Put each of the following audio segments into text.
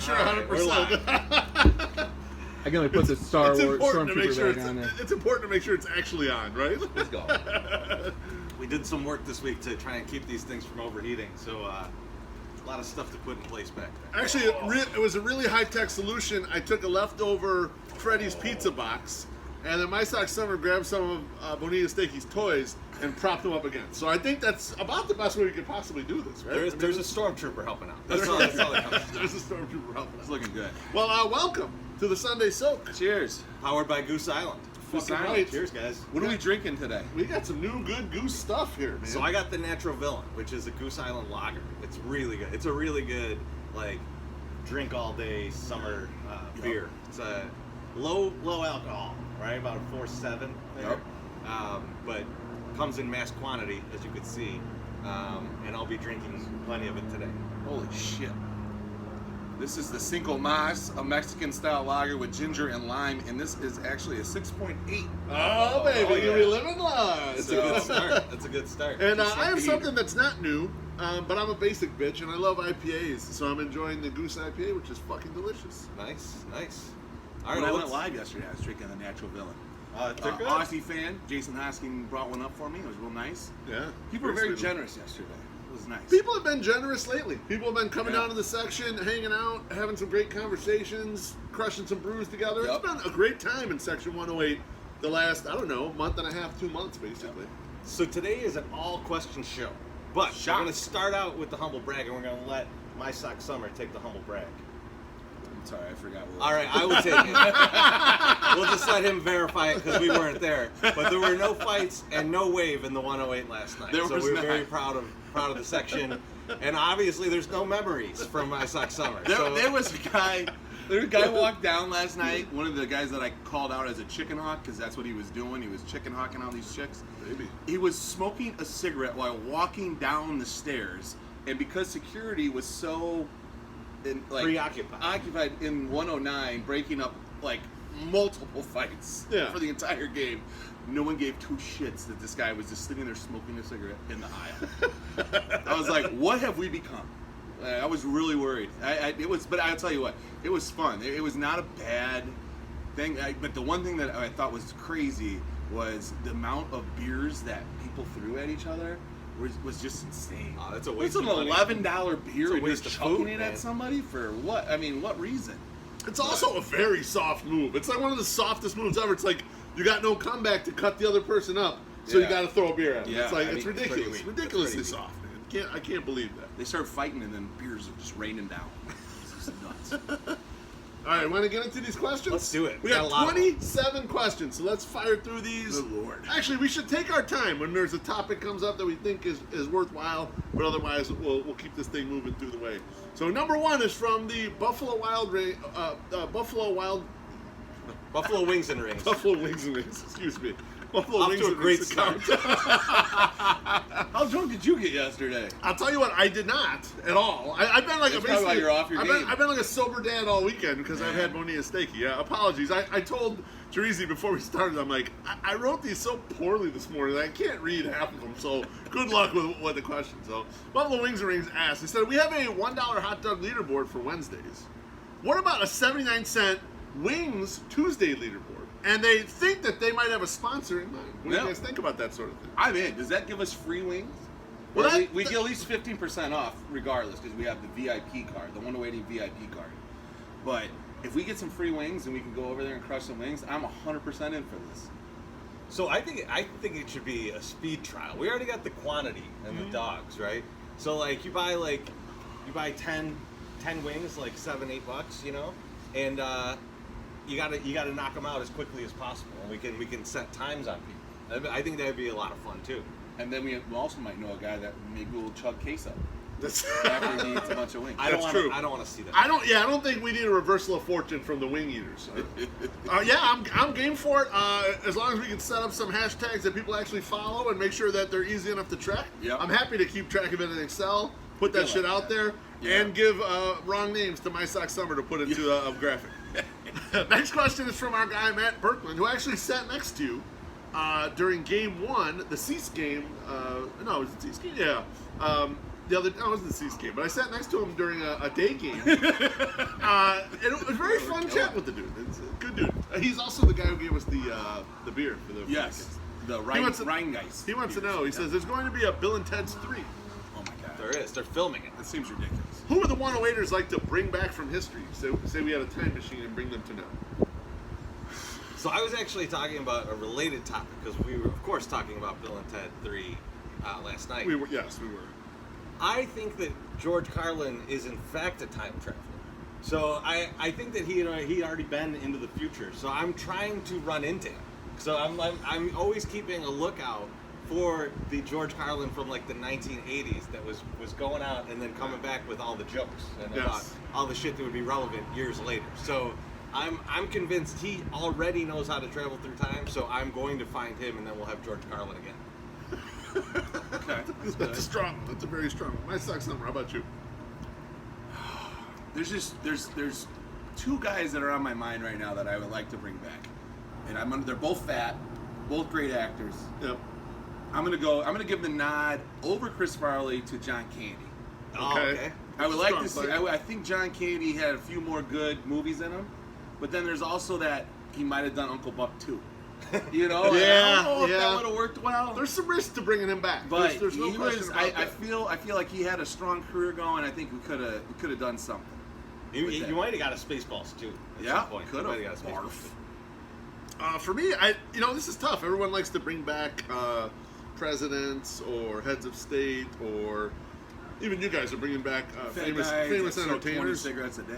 sure All 100%. I can only put the Star Wars important to make sure Stormtrooper back on there. it's important to make sure it's actually on, right? Let's go. We did some work this week to try and keep these things from overheating, so a lot of stuff to put in place back there. Actually, it was a really high-tech solution. I took a leftover Freddy's pizza box, and then my sock summer grabbed some of Bonita Stakey's toys and propped them up again. So I think that's about the best way we could possibly do this, right? There's a stormtrooper helping out. That's all that comes. There's a stormtrooper helping us. It's looking good. Well, welcome to the Sunday Soak. Cheers. Powered by Goose Island. Fucking Island. right. Cheers, guys. What are we drinking today? We got some new good Goose stuff here, man. So I got the Natural Villain, which is a Goose Island lager. It's really good. It's a really good, like, drink all day summer beer. It's a low alcohol, right? About a 4.7 there. Yep. But comes in mass quantity, as you can see. And I'll be drinking plenty of it today. Holy shit. This is the Cinco Mas, a Mexican-style lager with ginger and lime, and this is actually a 6.8. Oh, baby, yeah. you're living large. That's a good start. That's a good start. And I have something that's not new, but I'm a basic bitch, and I love IPAs, so I'm enjoying the Goose IPA, which is fucking delicious. Nice. All right, I went live yesterday. I was drinking the Natural Villain. They're good. Aussie fan, Jason Hosking brought one up for me. It was real nice. Yeah. People were very generous yesterday. It was nice. People have been generous lately. People have been coming down to the section, hanging out, having some great conversations, crushing some brews together. Yep. It's been a great time in Section 108 the last, I don't know, month and a half, 2 months, basically. So today is an all-question show. But we're going to start out with the humble brag, and we're going to let My Sock Summer take the humble brag. I'm sorry, I forgot. All right, I will take it. We'll just let him verify it because we weren't there. But there were no fights and no wave in the 108 last night. There so was we're not. very proud of the section. And obviously there's no memories from My Sock Summer. There was a guy walked down last night, one of the guys that I called out as a chicken hawk, because that's what he was doing. He was chicken hawking all these chicks. Maybe. He was smoking a cigarette while walking down the stairs, and because security was so occupied in 109, breaking up like multiple fights for the entire game, no one gave two shits that this guy was just sitting there smoking a cigarette in the aisle. I was like, what have we become? I was really worried. But I'll tell you what, it was fun. It was not a bad thing. But the one thing that I thought was crazy was the amount of beers that people threw at each other was just insane. Oh, that's a waste of money. It's an $11 beer It's a and you're waste of chucking food, it man. at somebody for what? I mean, what reason? It's also a very soft move. It's like one of the softest moves ever. It's like you got no comeback to cut the other person up, so you got to throw a beer at them. Yeah, it's like I it's mean, ridiculous. it's Ridiculously soft, man. I can't believe that. They started fighting and then beers are just raining down. It's just nuts. All right, want to get into these questions? Let's do it. We have 27 questions, so let's fire through these. Good Lord. Actually, we should take our time when there's a topic comes up that we think is worthwhile, but otherwise we'll keep this thing moving through the way. So number one is from the Buffalo Wings and Rings. Buffalo Wings and Rings. Excuse me. Buffalo Off Wings to a and great Rings start. account. How drunk did you get yesterday? I'll tell you what, I did not at all. I've been like That's probably why you're off your game. I've been like a sober dad all weekend because I've had Bonita Stakey. Yeah, apologies. I told Teresi before we started, I'm like, I wrote these so poorly this morning that I can't read half of them. So good luck with the questions. So Buffalo Wings and Rings asked. They said we have a $1 hot dog leaderboard for Wednesdays. What about a 79-cent Wings Tuesday leaderboard? And they think that they might have a sponsor in mind. What do you guys think about that sort of thing? I'm in. Does that give us free wings? Well, we get at least 15% off regardless because we have the VIP card, the 108 VIP card. But if we get some free wings and we can go over there and crush some wings, I'm 100% in for this. So I think it should be a speed trial. We already got the quantity and the dogs, right? So like you buy 10 wings, like $7-8, you know, and you gotta knock them out as quickly as possible. And we can set times on people. I think that'd be a lot of fun too. And then we also might know a guy that maybe will chug queso That's after he eats a bunch of wings. I don't want to see that. I don't think we need a reversal of fortune from the wing eaters. I'm game for it. As long as we can set up some hashtags that people actually follow and make sure that they're easy enough to track. Yep. I'm happy to keep track of it in Excel, put that shit out there, and give wrong names to My Sock Summer to put into a graphic. Next question is from our guy Matt Berkman, who actually sat next to you during Game 1, the Cease game. No, it was the Cease game. Yeah. the other. I wasn't the Seas game, but I sat next to him during a day game. And it was very fun chat with the dude. It's a good dude. He's also the guy who gave us the beer for the Yes. The Rheingeist. He wants to know. He says there's going to be a Bill and Ted's 3. Oh my god. There is. They're filming it. That seems ridiculous. Who would the 108ers like to bring back from history? Say we had a time machine and bring them to now. So I was actually talking about a related topic because we were, of course, talking about Bill and Ted 3 last night. Yes, we were. I think that George Carlin is in fact a time traveler. So I think that he'd already been into the future. So I'm trying to run into him. So I'm always keeping a lookout for the George Carlin from like the 1980s that was going out and then coming back with all the jokes and about all the shit that would be relevant years later. So I'm convinced he already knows how to travel through time. So I'm going to find him and then we'll have George Carlin again. Okay. That's a strong one. That's a very strong one. My sucks number. How about you? There's two guys that are on my mind right now that I would like to bring back, and they're both fat, both great actors. Yep. I'm gonna give the nod over Chris Farley to John Candy. Okay. I would like to see. I think John Candy had a few more good movies in him, but then there's also that he might have done Uncle Buck too. You know, Yeah, I don't know if yeah. that would have worked well. There's some risk to bringing him back. But there's no he question was. about I that. feel like he had a strong career going. I think we could have done something. You might have got a Spaceballs too. At Yeah, some point. could You might have have. got a Spaceballs Barf. too. For me, this is tough. Everyone likes to bring back presidents or heads of state, or even you guys are bringing back famous that smoke 20 entertainers. cigarettes a day.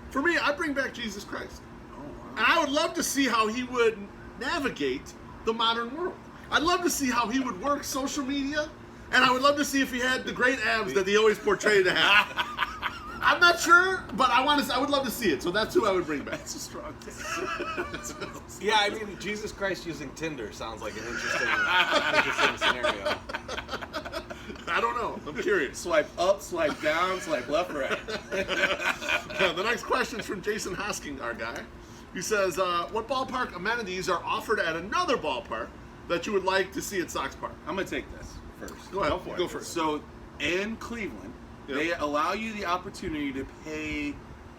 For me, I bring back Jesus Christ, Oh wow. and I would love to see how he would navigate the modern world. I'd love to see how he would work social media, and I would love to see if he had the great abs that he always portrayed to have. I'm not sure, but I would love to see it. So that's who I would bring back. That's a strong take. Yeah, I mean, Jesus Christ using Tinder sounds like an interesting scenario. I don't know. I'm curious. Swipe up, swipe down, swipe left, right. The next question is from Jason Hosking, our guy. He says, what ballpark amenities are offered at another ballpark that you would like to see at Sox Park? I'm gonna take this first. Go ahead. Go first. So in Cleveland, Yep. they allow you the opportunity to pay,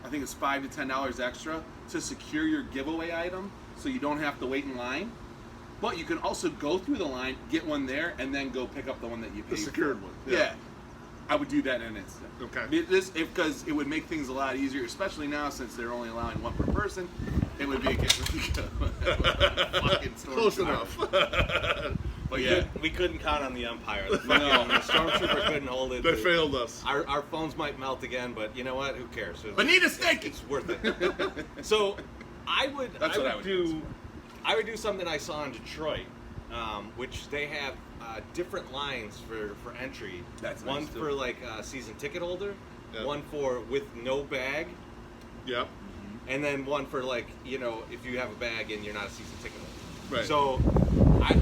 I think it's $5 to $10 extra to secure your giveaway item, so you don't have to wait in line. But you can also go through the line, get one there, and then go pick up the one that you paid The secured for. one. Yeah. I would do that in an instant. Okay. Because it would make things a lot easier, especially now since they're only allowing one per person. It would be a fucking Close enough. But yeah, We couldn't count on the umpire. The stormtrooper couldn't hold it. They failed us. Our phones might melt again, but you know what? Who cares? Bonita Steak. It's worth it. So I would do something I saw in Detroit, which they have different lines for entry. That's one nice, too. for like a season ticket holder, Yep. one for with no bag, Yep. and then one for like, if you have a bag and you're not a season ticket holder. Right. So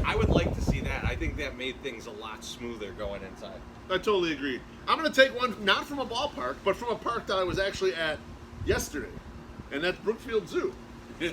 I would like to see that. I think that made things a lot smoother going inside. I totally agree. I'm going to take one not from a ballpark, but from a park that I was actually at yesterday, and that's Brookfield Zoo.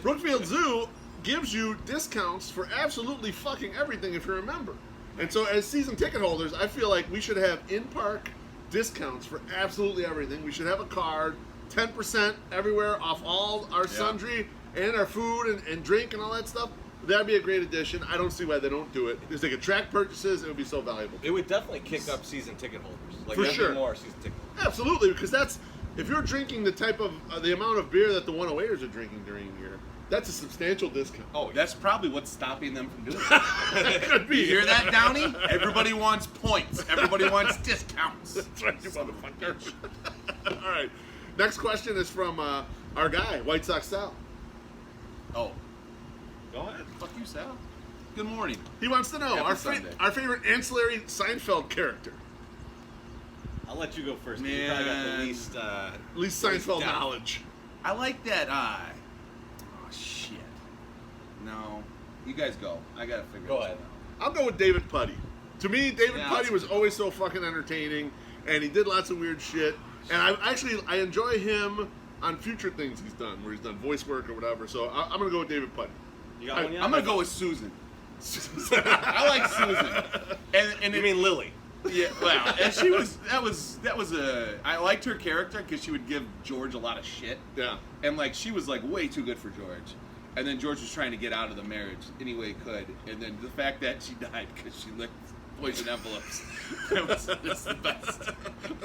Brookfield Zoo gives you discounts for absolutely fucking everything if you're a member. And so as season ticket holders, I feel like we should have in-park discounts for absolutely everything. We should have a card, 10% everywhere off all our sundry and our food and drink and all that stuff. That'd be a great addition. I don't see why they don't do it. If they could track purchases, it would be so valuable. It would definitely kick up season ticket holders. Like For there'd be sure. more season ticket holders. Absolutely, because that's if you're drinking the type of the amount of beer that the 108ers are drinking during the year, that's a substantial discount. Oh, that's probably what's stopping them from doing it. It could be. You hear that, Downey? Everybody wants points. Everybody wants discounts. That's right, you motherfucker. All right. Next question is from our guy, White Sox Sal. Oh, Go ahead. fuck you, Sal. Good morning. He wants to know Happy Sunday. our favorite ancillary Seinfeld character. I'll let you go first. You probably got the least. Least Seinfeld down. knowledge. I like that. Oh shit. No, you guys go. I gotta figure. Go this ahead. one I'll go with David Puddy. To me, David Yeah, Puddy that's was good. always so fucking entertaining, and he did lots of weird shit. And I enjoy him on future things he's done, where he's done voice work or whatever. So I'm gonna go with David Puddy. You got one yet? I'm gonna go with Susan. I like Susan. And You mean Lily? Yeah, well, and that was I liked her character because she would give George a lot of shit. Yeah. And like she was like way too good for George. And then George was trying to get out of the marriage any way he could. And then the fact that she died because she licked poison envelopes, that was just the best.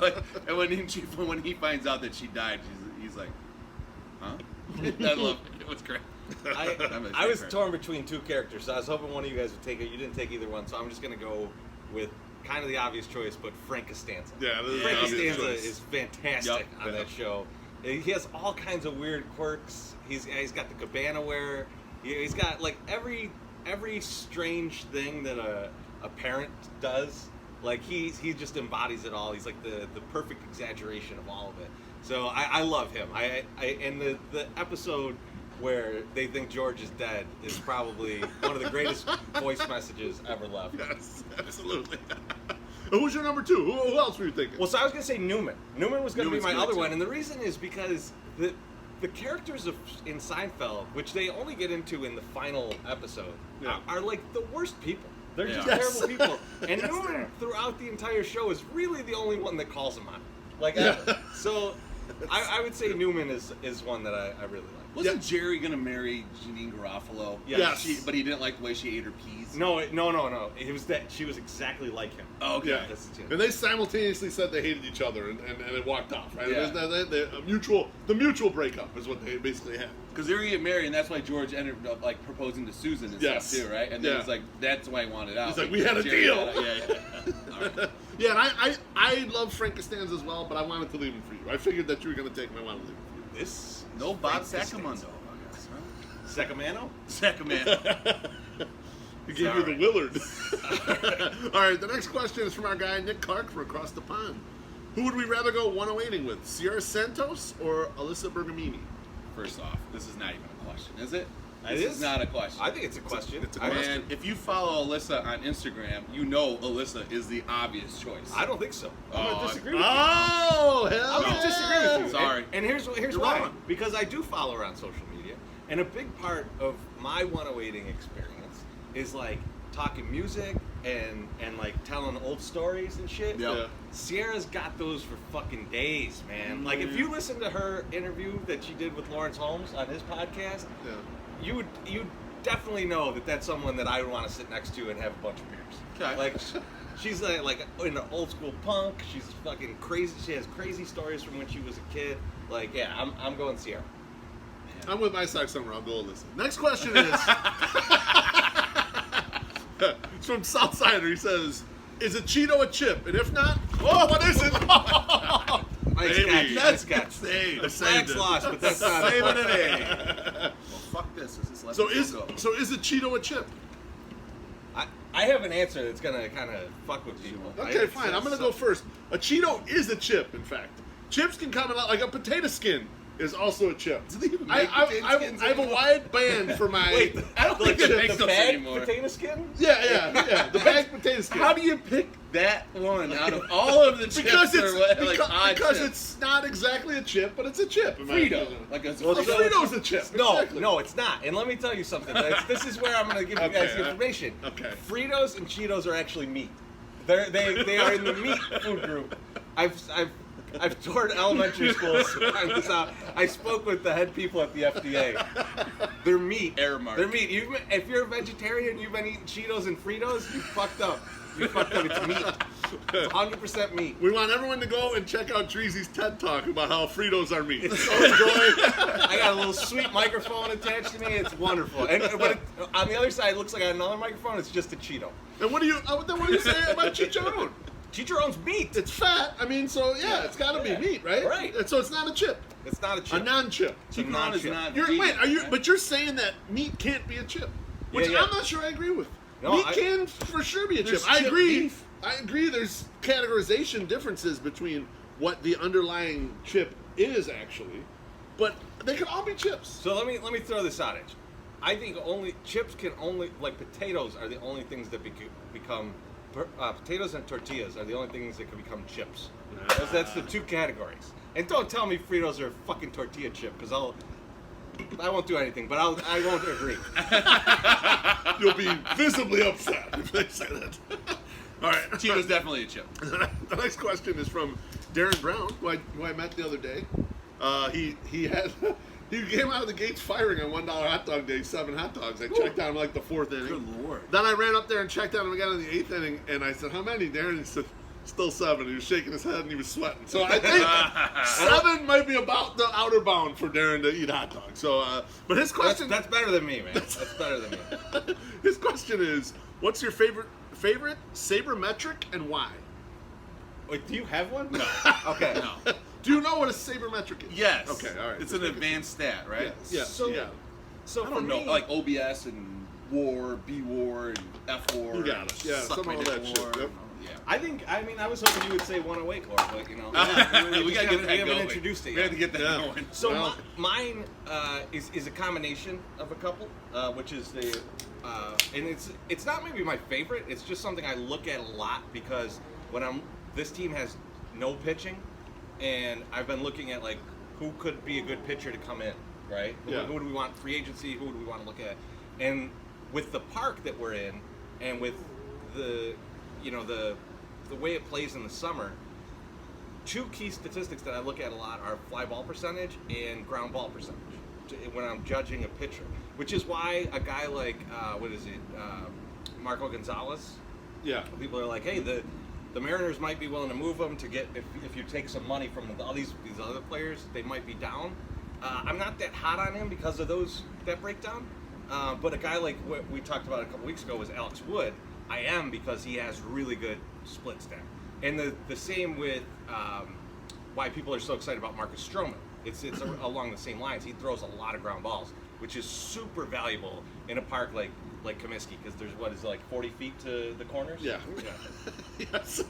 Like, and when he finds out that she died, he's like, huh? I love it. It was great. I was torn between two characters, so I was hoping one of you guys would take it. You didn't take either one, so I'm just going to go with kind of the obvious choice, but Frank Costanza. Yeah, Frank obvious Costanza choice. is fantastic on that show. He has all kinds of weird quirks. He's got the cabana wear. He's got like every strange thing that a parent does. Like he just embodies it all. He's like the perfect exaggeration of all of it. So I love him. And the episode where they think George is dead is probably one of the greatest voice messages ever left. Yes, absolutely. Who's your number two? Who else were you thinking? Well, so I was going to say Newman. Newman was going to be my Newman's other good, one, too. and the reason is because the characters in Seinfeld, which they only get into in the final episode, are like the worst people. They're just terrible people. And Yes, Newman, throughout the entire show, is really the only one that calls him on. Like, ever. So I would say Newman is one that I really like. Wasn't Jerry gonna marry Janine Garofalo? Yes. But he didn't like the way she ate her peas. No. It was that she was exactly like him. Oh, okay. Yeah. And they simultaneously said they hated each other and it walked off, right? Yeah. The mutual breakup is what they basically had. Because they were getting married, and that's why George ended up like proposing to Susan and Yes. stuff too, right? And then Yeah. he's like, that's why he wanted out. He's like, we had a Jerry deal. got out. Yeah. All right. Yeah, and I love Frank Costanza as well, but I wanted to leave him for you. I figured that you were going to take him. I wanted to leave him for you. This No Bob Frank Sacamano. Costanza. Sacamano? Sacamano. He gave you the Willard. All right, the next question is from our guy Nick Clark from across the pond. Who would we rather go 108ing with, Sierra Santos or Alyssa Bergamini? First off, this is not even a question, is it? It This is is not a question. I think it's a question. It's a question. And if you follow Alyssa on Instagram, you know Alyssa is the obvious choice. I don't think so. I'm going Oh, to disagree with you. Oh, hell I'm going to disagree with you. Sorry. And here's You're why. wrong. Because I do follow her on social media, and a big part of my 108ing experience is like talking music and like telling old stories and shit. Yep. Yeah. Sierra's got those for fucking days, man. Like if you listen to her interview that she did with Lawrence Holmes on his podcast, Yeah. you definitely know that that's someone that I would want to sit next to and have a bunch of beers. Okay. Like she's like into old school punk. She's fucking crazy. She has crazy stories from when she was a kid. Like yeah, I'm going Sierra. I'm with my side somewhere. I'll go Alyssa. Next question is it's from Southsider. He says, "Is a Cheeto a chip? And if not, what is it?" Nice catch. Saved. I saved Flags it. lost, but that's not Save it it. an A. Well, fuck this. Is this left So go? is a Cheeto a chip? I have an answer that's gonna kind of fuck with people. Okay, fine. I'm gonna go first. A Cheeto is a chip. In fact, chips can come in like a potato skin is also a chip. Do they even I make potato skins have a anymore? wide band for my. Wait, I don't think like they make the those bag anymore. potato skin? Yeah. The bagged potato skin. How do you pick that one out of all of the chips? Because it's or what, like odd because chips? it's not exactly a chip, but it's a chip. in my Frito. opinion. Like a Well, Frito's a chip. No, exactly. no, it's not. And let me tell you something. This is where I'm going to give you guys Okay, the information. okay. Fritos and Cheetos are actually meat. They are in the meat food group. I've toured elementary schools to find this out. I spoke with the head people at the FDA. They're meat. Air mark. They're meat. If you're a vegetarian, you've been eating Cheetos and Fritos, you fucked up. You fucked up. It's meat. It's 100% meat. We want everyone to go and check out Treasy's TED Talk about how Fritos are meat. It's So enjoy. I got a little sweet microphone attached to me. It's wonderful. But on the other side, it looks like another microphone. It's just a Cheeto. And what do you say about chicharron? Chicharron's meat. It's fat. I mean, so yeah, it's got to be meat, right? Right. And so it's not a chip. It's not a chip. A non-chip. It's a Chicharron is non-chip. not. Wait, but you're saying that meat can't be a chip, which Yeah. I'm not sure I agree with. No, meat I- can for sure be a chip. There's I chip agree. beef. I agree. There's categorization differences between what the underlying chip is actually, but they could all be chips. So let me throw this out at you. I think chips can only like potatoes are the only things that become potatoes and tortillas are the only things that can become chips. That's the two categories. And don't tell me Fritos are a fucking tortilla chip because I won't do anything, but I won't agree. You'll be visibly upset if they say that. All right. Cheeto's definitely a chip. The next question is from Darren Brown, who I met the other day. He came out of the gates firing on $1 hot dog day, 7 hot dogs. I checked out him like the 4th inning. Good Lord. Then I ran up there and checked out him again in the 8th inning, and I said, "How many, Darren?" He said, "Still 7." He was shaking his head and he was sweating. So I think 7 might be about the outer bound for Darren to eat hot dogs. So, but his question That's better than me, man. That's better than me. his question is, what's your favorite sabermetric and why? Wait, do you have one? No. Okay. No. Do you know what a sabermetric is? Yes. Okay, all right. It's an advanced stat, right? Yes. So- Yeah. So I for don't know, me, like OBS and WAR, BWAR, and FWAR. You got it. Yeah, Suck some my of dick that shit. WAR. Yep. Yeah. I was hoping you would say 108 core, but you know, We gotta get that we haven't going. introduced it We yet. have to get that Yeah. going. So Well- mine is a combination of a couple, which is the and it's not maybe my favorite. It's just something I look at a lot because this team has no pitching, and I've been looking at like who could be a good pitcher to come in, right? Yeah. Who do we want free agency? Who do we want to look at? And with the park that we're in, and with the way it plays in the summer, 2 key statistics that I look at a lot are fly ball percentage and ground ball percentage when I'm judging a pitcher. Which is why a guy like Marco Gonzalez, Yeah. people are like, hey, the Mariners might be willing to move him to get if you take some money from all these other players, they might be down. I'm not that hot on him because of that breakdown. But a guy like what we talked about a couple weeks ago was Alex Wood. I am because he has really good split stat. And the same with why people are so excited about Marcus Stroman. It's along the same lines. He throws a lot of ground balls, which is super valuable in a park like Comiskey because there's 40 feet to the corners. Yeah. Yes.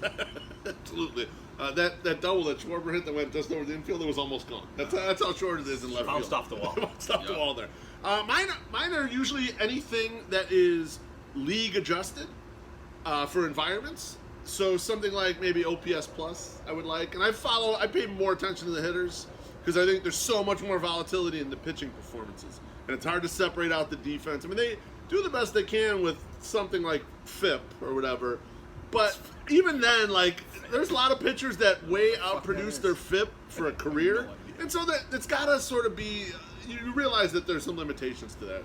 Absolutely. That double that Schwarber hit that went just over the infield, it was almost gone. That's how short it is in left Bounced field. off the wall. Bounced off the Yep. wall there. Mine are usually anything that is league adjusted for environments. So something like maybe OPS plus I would like, and I pay more attention to the hitters because I think there's so much more volatility in the pitching performances, and it's hard to separate out the defense. I mean, they do the best they can with something like FIP or whatever, but even then, like, there's a lot of pitchers that way outproduce their FIP for a career, and so it's got to sort of be. You realize that there's some limitations to that,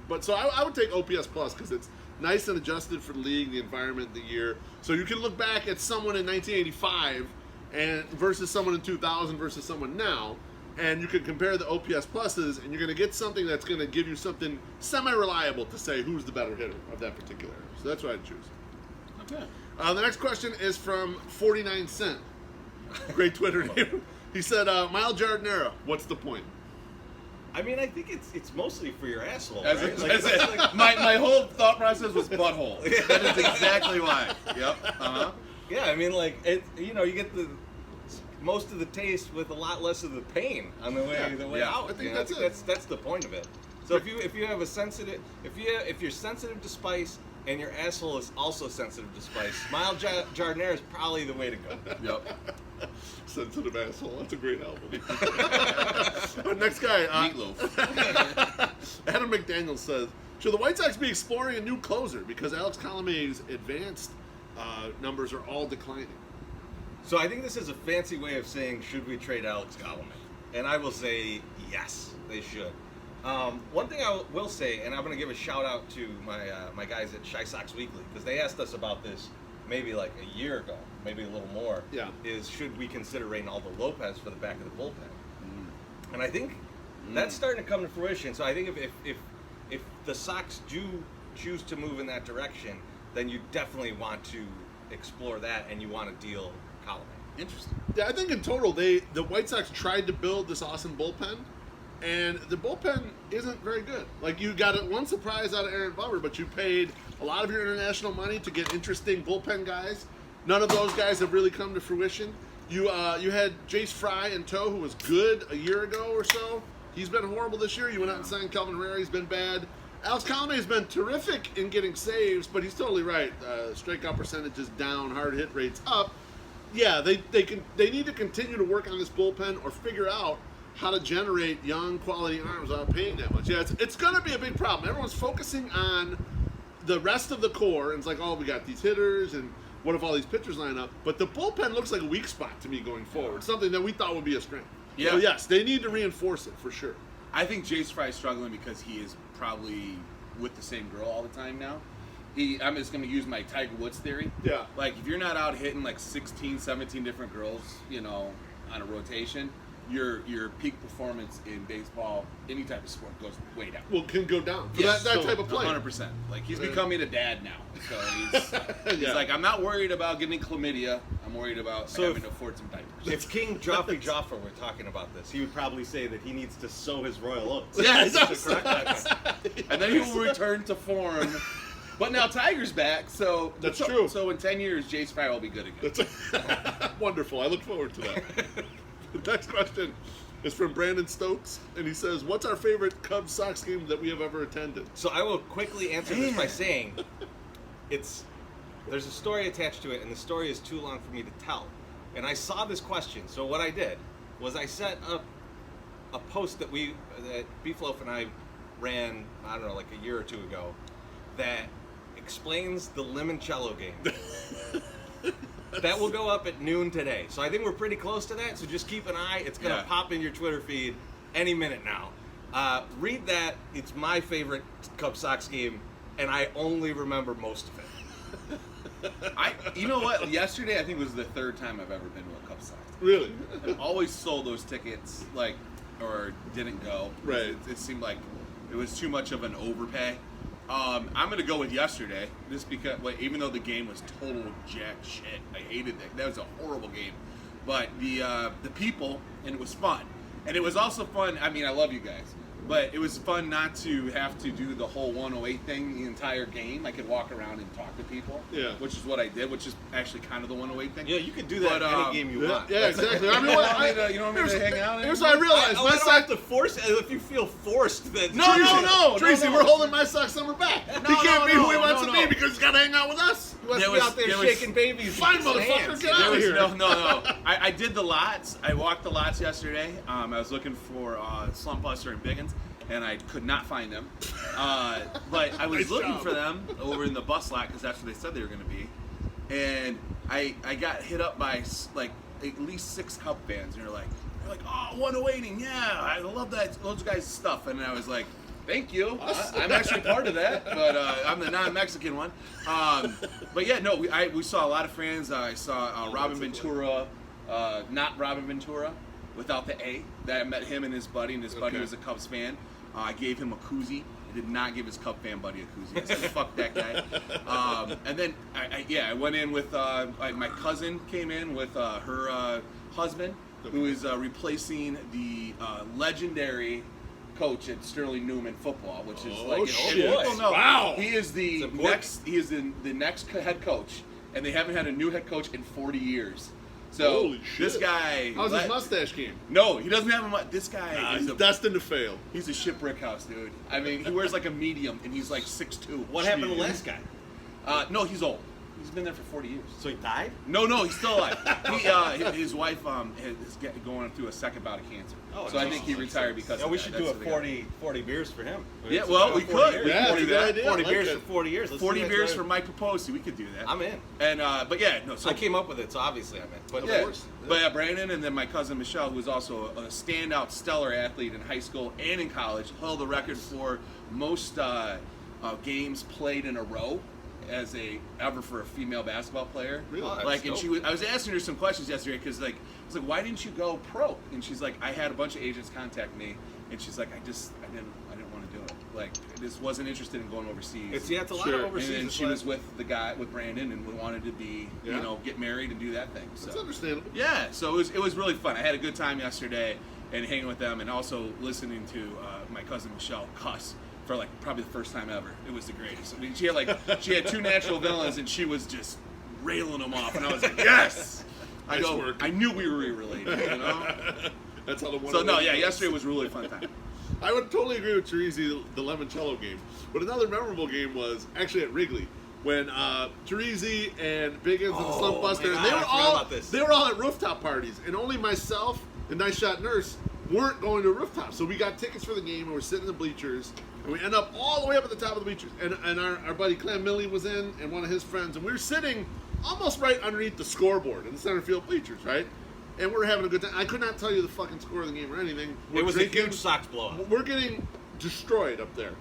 but so I would take OPS plus because it's nice and adjusted for the league, the environment, the year. So you can look back at someone in 1985 and versus someone in 2000 versus someone now, and you can compare the OPS pluses, and you're going to get something that's going to give you something semi-reliable to say who's the better hitter of that particular area. So that's what I'd choose. Okay. The next question is from 49 Cent. Great Twitter name. He said, Miles Jardinera, what's the point? I mean, I think it's mostly for your asshole, That's right? it. Like, That's it. like- My whole thought process was butthole. That is exactly why. Yep. Uh-huh. yeah, I mean, like you get the most of the taste with a lot less of the pain on the way Yeah. out. I think you know? that's I it. think that's the point of it. So if you have a sensitive if you're sensitive to spice and your asshole is also sensitive to spice, Miles Jardinera is probably the way to go. Yep. Sensitive asshole. That's a great album. Next guy. Meatloaf. Adam McDaniel says, should the White Sox be exploring a new closer because Alex Colomé's advanced numbers are all declining? So I think this is a fancy way of saying, should we trade Alex Colomé? And I will say, yes, they should. One thing I will say, and I'm going to give a shout out to my guys at Shy Sox Weekly, because they asked us about this maybe like a year ago, maybe a little more, Yeah. is should we consider Reynaldo Lopez for the back of the bullpen? And I think that's starting to come to fruition. So I think if the Sox do choose to move in that direction, then you definitely want to explore that, and you want to deal Colomé. Interesting. Yeah, I think in total, the White Sox tried to build this awesome bullpen, and the bullpen isn't very good. Like, you got one surprise out of Aaron Bummer, but you paid a lot of your international money to get interesting bullpen guys. None of those guys have really come to fruition. You had Jace Fry in tow, who was good a year ago or so. He's been horrible this year. You went out and signed Kelvin Herrera. He's been bad. Alex Colomé has been terrific in getting saves, but he's totally right. Strikeout percentage is down, hard hit rates up. Yeah, they need to continue to work on this bullpen or figure out how to generate young quality arms without paying that much. Yeah, it's going to be a big problem. Everyone's focusing on the rest of the core, and it's like, oh, we got these hitters, and what if all these pitchers line up? But the bullpen looks like a weak spot to me going forward, something that we thought would be a strength. Yeah. So yes, they need to reinforce it for sure. I think Jace Fry's struggling because he is probably with the same girl all the time now. I'm just going to use my Tiger Woods theory. Yeah. Like, if you're not out hitting like 16, 17 different girls, on a rotation, your peak performance in baseball, any type of sport, goes way down. Well, can go down for Yes. that type of play. 100%. Like, he's becoming a dad now. So he's like, I'm not worried about getting chlamydia. I'm worried about having to afford some diapers. If King Joffrey Joffa were talking about this, he would probably say that he needs to sow his royal oats. Yes. To correct that. And then he will return to form. But now Tiger's back, so That's true. So in 10 years, Jace Fry will be good again. That's wonderful. I look forward to that. The next question is from Brandon Stokes, and he says, "What's our favorite Cubs Sox game that we have ever attended?" So I will quickly answer this by saying, there's a story attached to it, and the story is too long for me to tell. And I saw this question, so what I did was I set up a post that Beefloaf and I ran, I don't know, like a year or two ago, that explains the limoncello game. That will go up at noon today. So I think we're pretty close to that, so just keep an eye. It's going to pop in your Twitter feed any minute now. Read that. It's my favorite Cubs Sox game, and I only remember most of it. You know what? Yesterday, I think was the third time I've ever been to a Cubs Sox. Really? I've always sold those tickets, or didn't go. Right. It seemed like it was too much of an overpay. I'm going to go with yesterday, just because, even though the game was total jack shit, I hated that. That was a horrible game. But the people, and it was fun. And it was also fun, I mean, I love you guys, but it was fun not to have to do the whole 108 thing the entire game. I could walk around and talk to people, which is what I did, which is actually kind of the 108 thing. Yeah, you can do that in any game you want. Yeah, exactly. I mean, you want me to hang out? Here's what I realized. I don't have to force it. If you feel forced, then No, Tracy, we're holding my Sox summer back. He can't be who he wants to be no. because he's got to hang out with us. He wants to be out there shaking babies. Fine, with his motherfucker, hands. get out of here. No. I did the lots. I walked the lots yesterday. I was looking for Slump Buster and Biggins, and I could not find them. But I was Nice looking job. for them over in the bus lot because that's where they said they were going to be. And I got hit up by at least 6 Cub fans, and they're like, oh, 108ing, yeah, I love those guys' stuff. And I was like, thank you. I'm actually part of that, but I'm the non-Mexican one. But yeah, no, we saw a lot of friends. I saw Robin Ventura, not Robin Ventura, without the A. That I met him and his buddy, buddy was a Cubs fan. I gave him a koozie. I did not give his Cub fan buddy a koozie. I said, fuck that guy. And then, I went in with, my cousin came in with her husband, who is replacing the legendary coach at Sterling Newman football, which is shit. people know, Wow. he is the next head coach, and they haven't had a new head coach in 40 years. So Holy shit. this guy, How's his mustache game? no, he doesn't have a mustache. This guy is He's destined to fail. he's a shipwreck house, dude. I mean, he wears like a medium, and he's like 6'2". What happened to the last guy? No, he's old. He's been there for 40 years. So he died? No, he's still alive. His wife is going through a second bout of cancer. Oh, so I think he retired because Yeah, of we that. should That's do a what they got. 40 beers for him. Yeah, well, we could. Years. Yeah, We could do that's a that. good idea. 40 I like beers that. for 40 years. Let's 40 do that beers right. for Mike Poposi. We could do that. I'm in. And but yeah, no. So I came up with it, so obviously I'm in. But yeah, of course. but Brandon and then my cousin Michelle, who was also a standout, stellar athlete in high school and in college, held the record for most games played in a row ever for a female basketball player. Really? Oh, Like, that's and I was asking her some questions yesterday because I was like, why didn't you go pro? And she's like, I had a bunch of agents contact me, and she's like, I didn't want to do it. Like, I just wasn't interested in going overseas. It's a lot Sure. of And overseas. then she was with Brandon, and we wanted to be, get married and do that thing. So. That's understandable. Yeah, so it was really fun. I had a good time yesterday and hanging with them, and also listening to my cousin Michelle cuss for probably the first time ever. It was the greatest. I mean, she had 2 natural villains, and she was just railing them off, and I was like, yes. Nice work. I knew we were related, That's how the one. So no, yeah, yesterday was a really fun time. I would totally agree with Teresi, the limoncello game. But another memorable game was actually at Wrigley when Teresi and Biggins and the Slump Buster, man, and they I were forgot about this. they were all at rooftop parties, and only myself and Nice Shot Nurse weren't going to rooftop. So we got tickets for the game, and we're sitting in the bleachers, and we end up all the way up at the top of the bleachers. And our buddy Clem Millie was in, and one of his friends, and we were sitting almost right underneath the scoreboard in the center field bleachers, right? And we're having a good time. I could not tell you the fucking score of the game or anything. It was a huge Sox blowout. We're getting destroyed up there.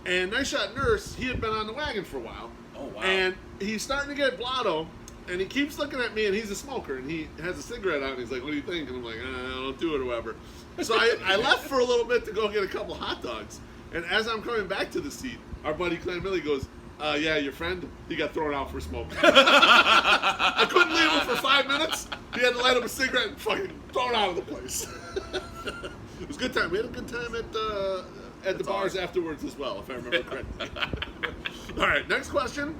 And Nice Shot Nurse, he had been on the wagon for a while. Oh, wow. And he's starting to get blotto, and he keeps looking at me, and he's a smoker, and he has a cigarette out, and he's like, what do you think? And I'm like, don't do it or whatever. So I left for a little bit to go get a couple hot dogs. And as I'm coming back to the seat, our buddy Clan Millie goes, yeah, your friend, he got thrown out for smoking. I couldn't leave him for 5 minutes. He had to light up a cigarette and fucking throw it out of the place. It was a good time. We had a good time at the bars afterwards as well, if I remember correctly. All right, next question.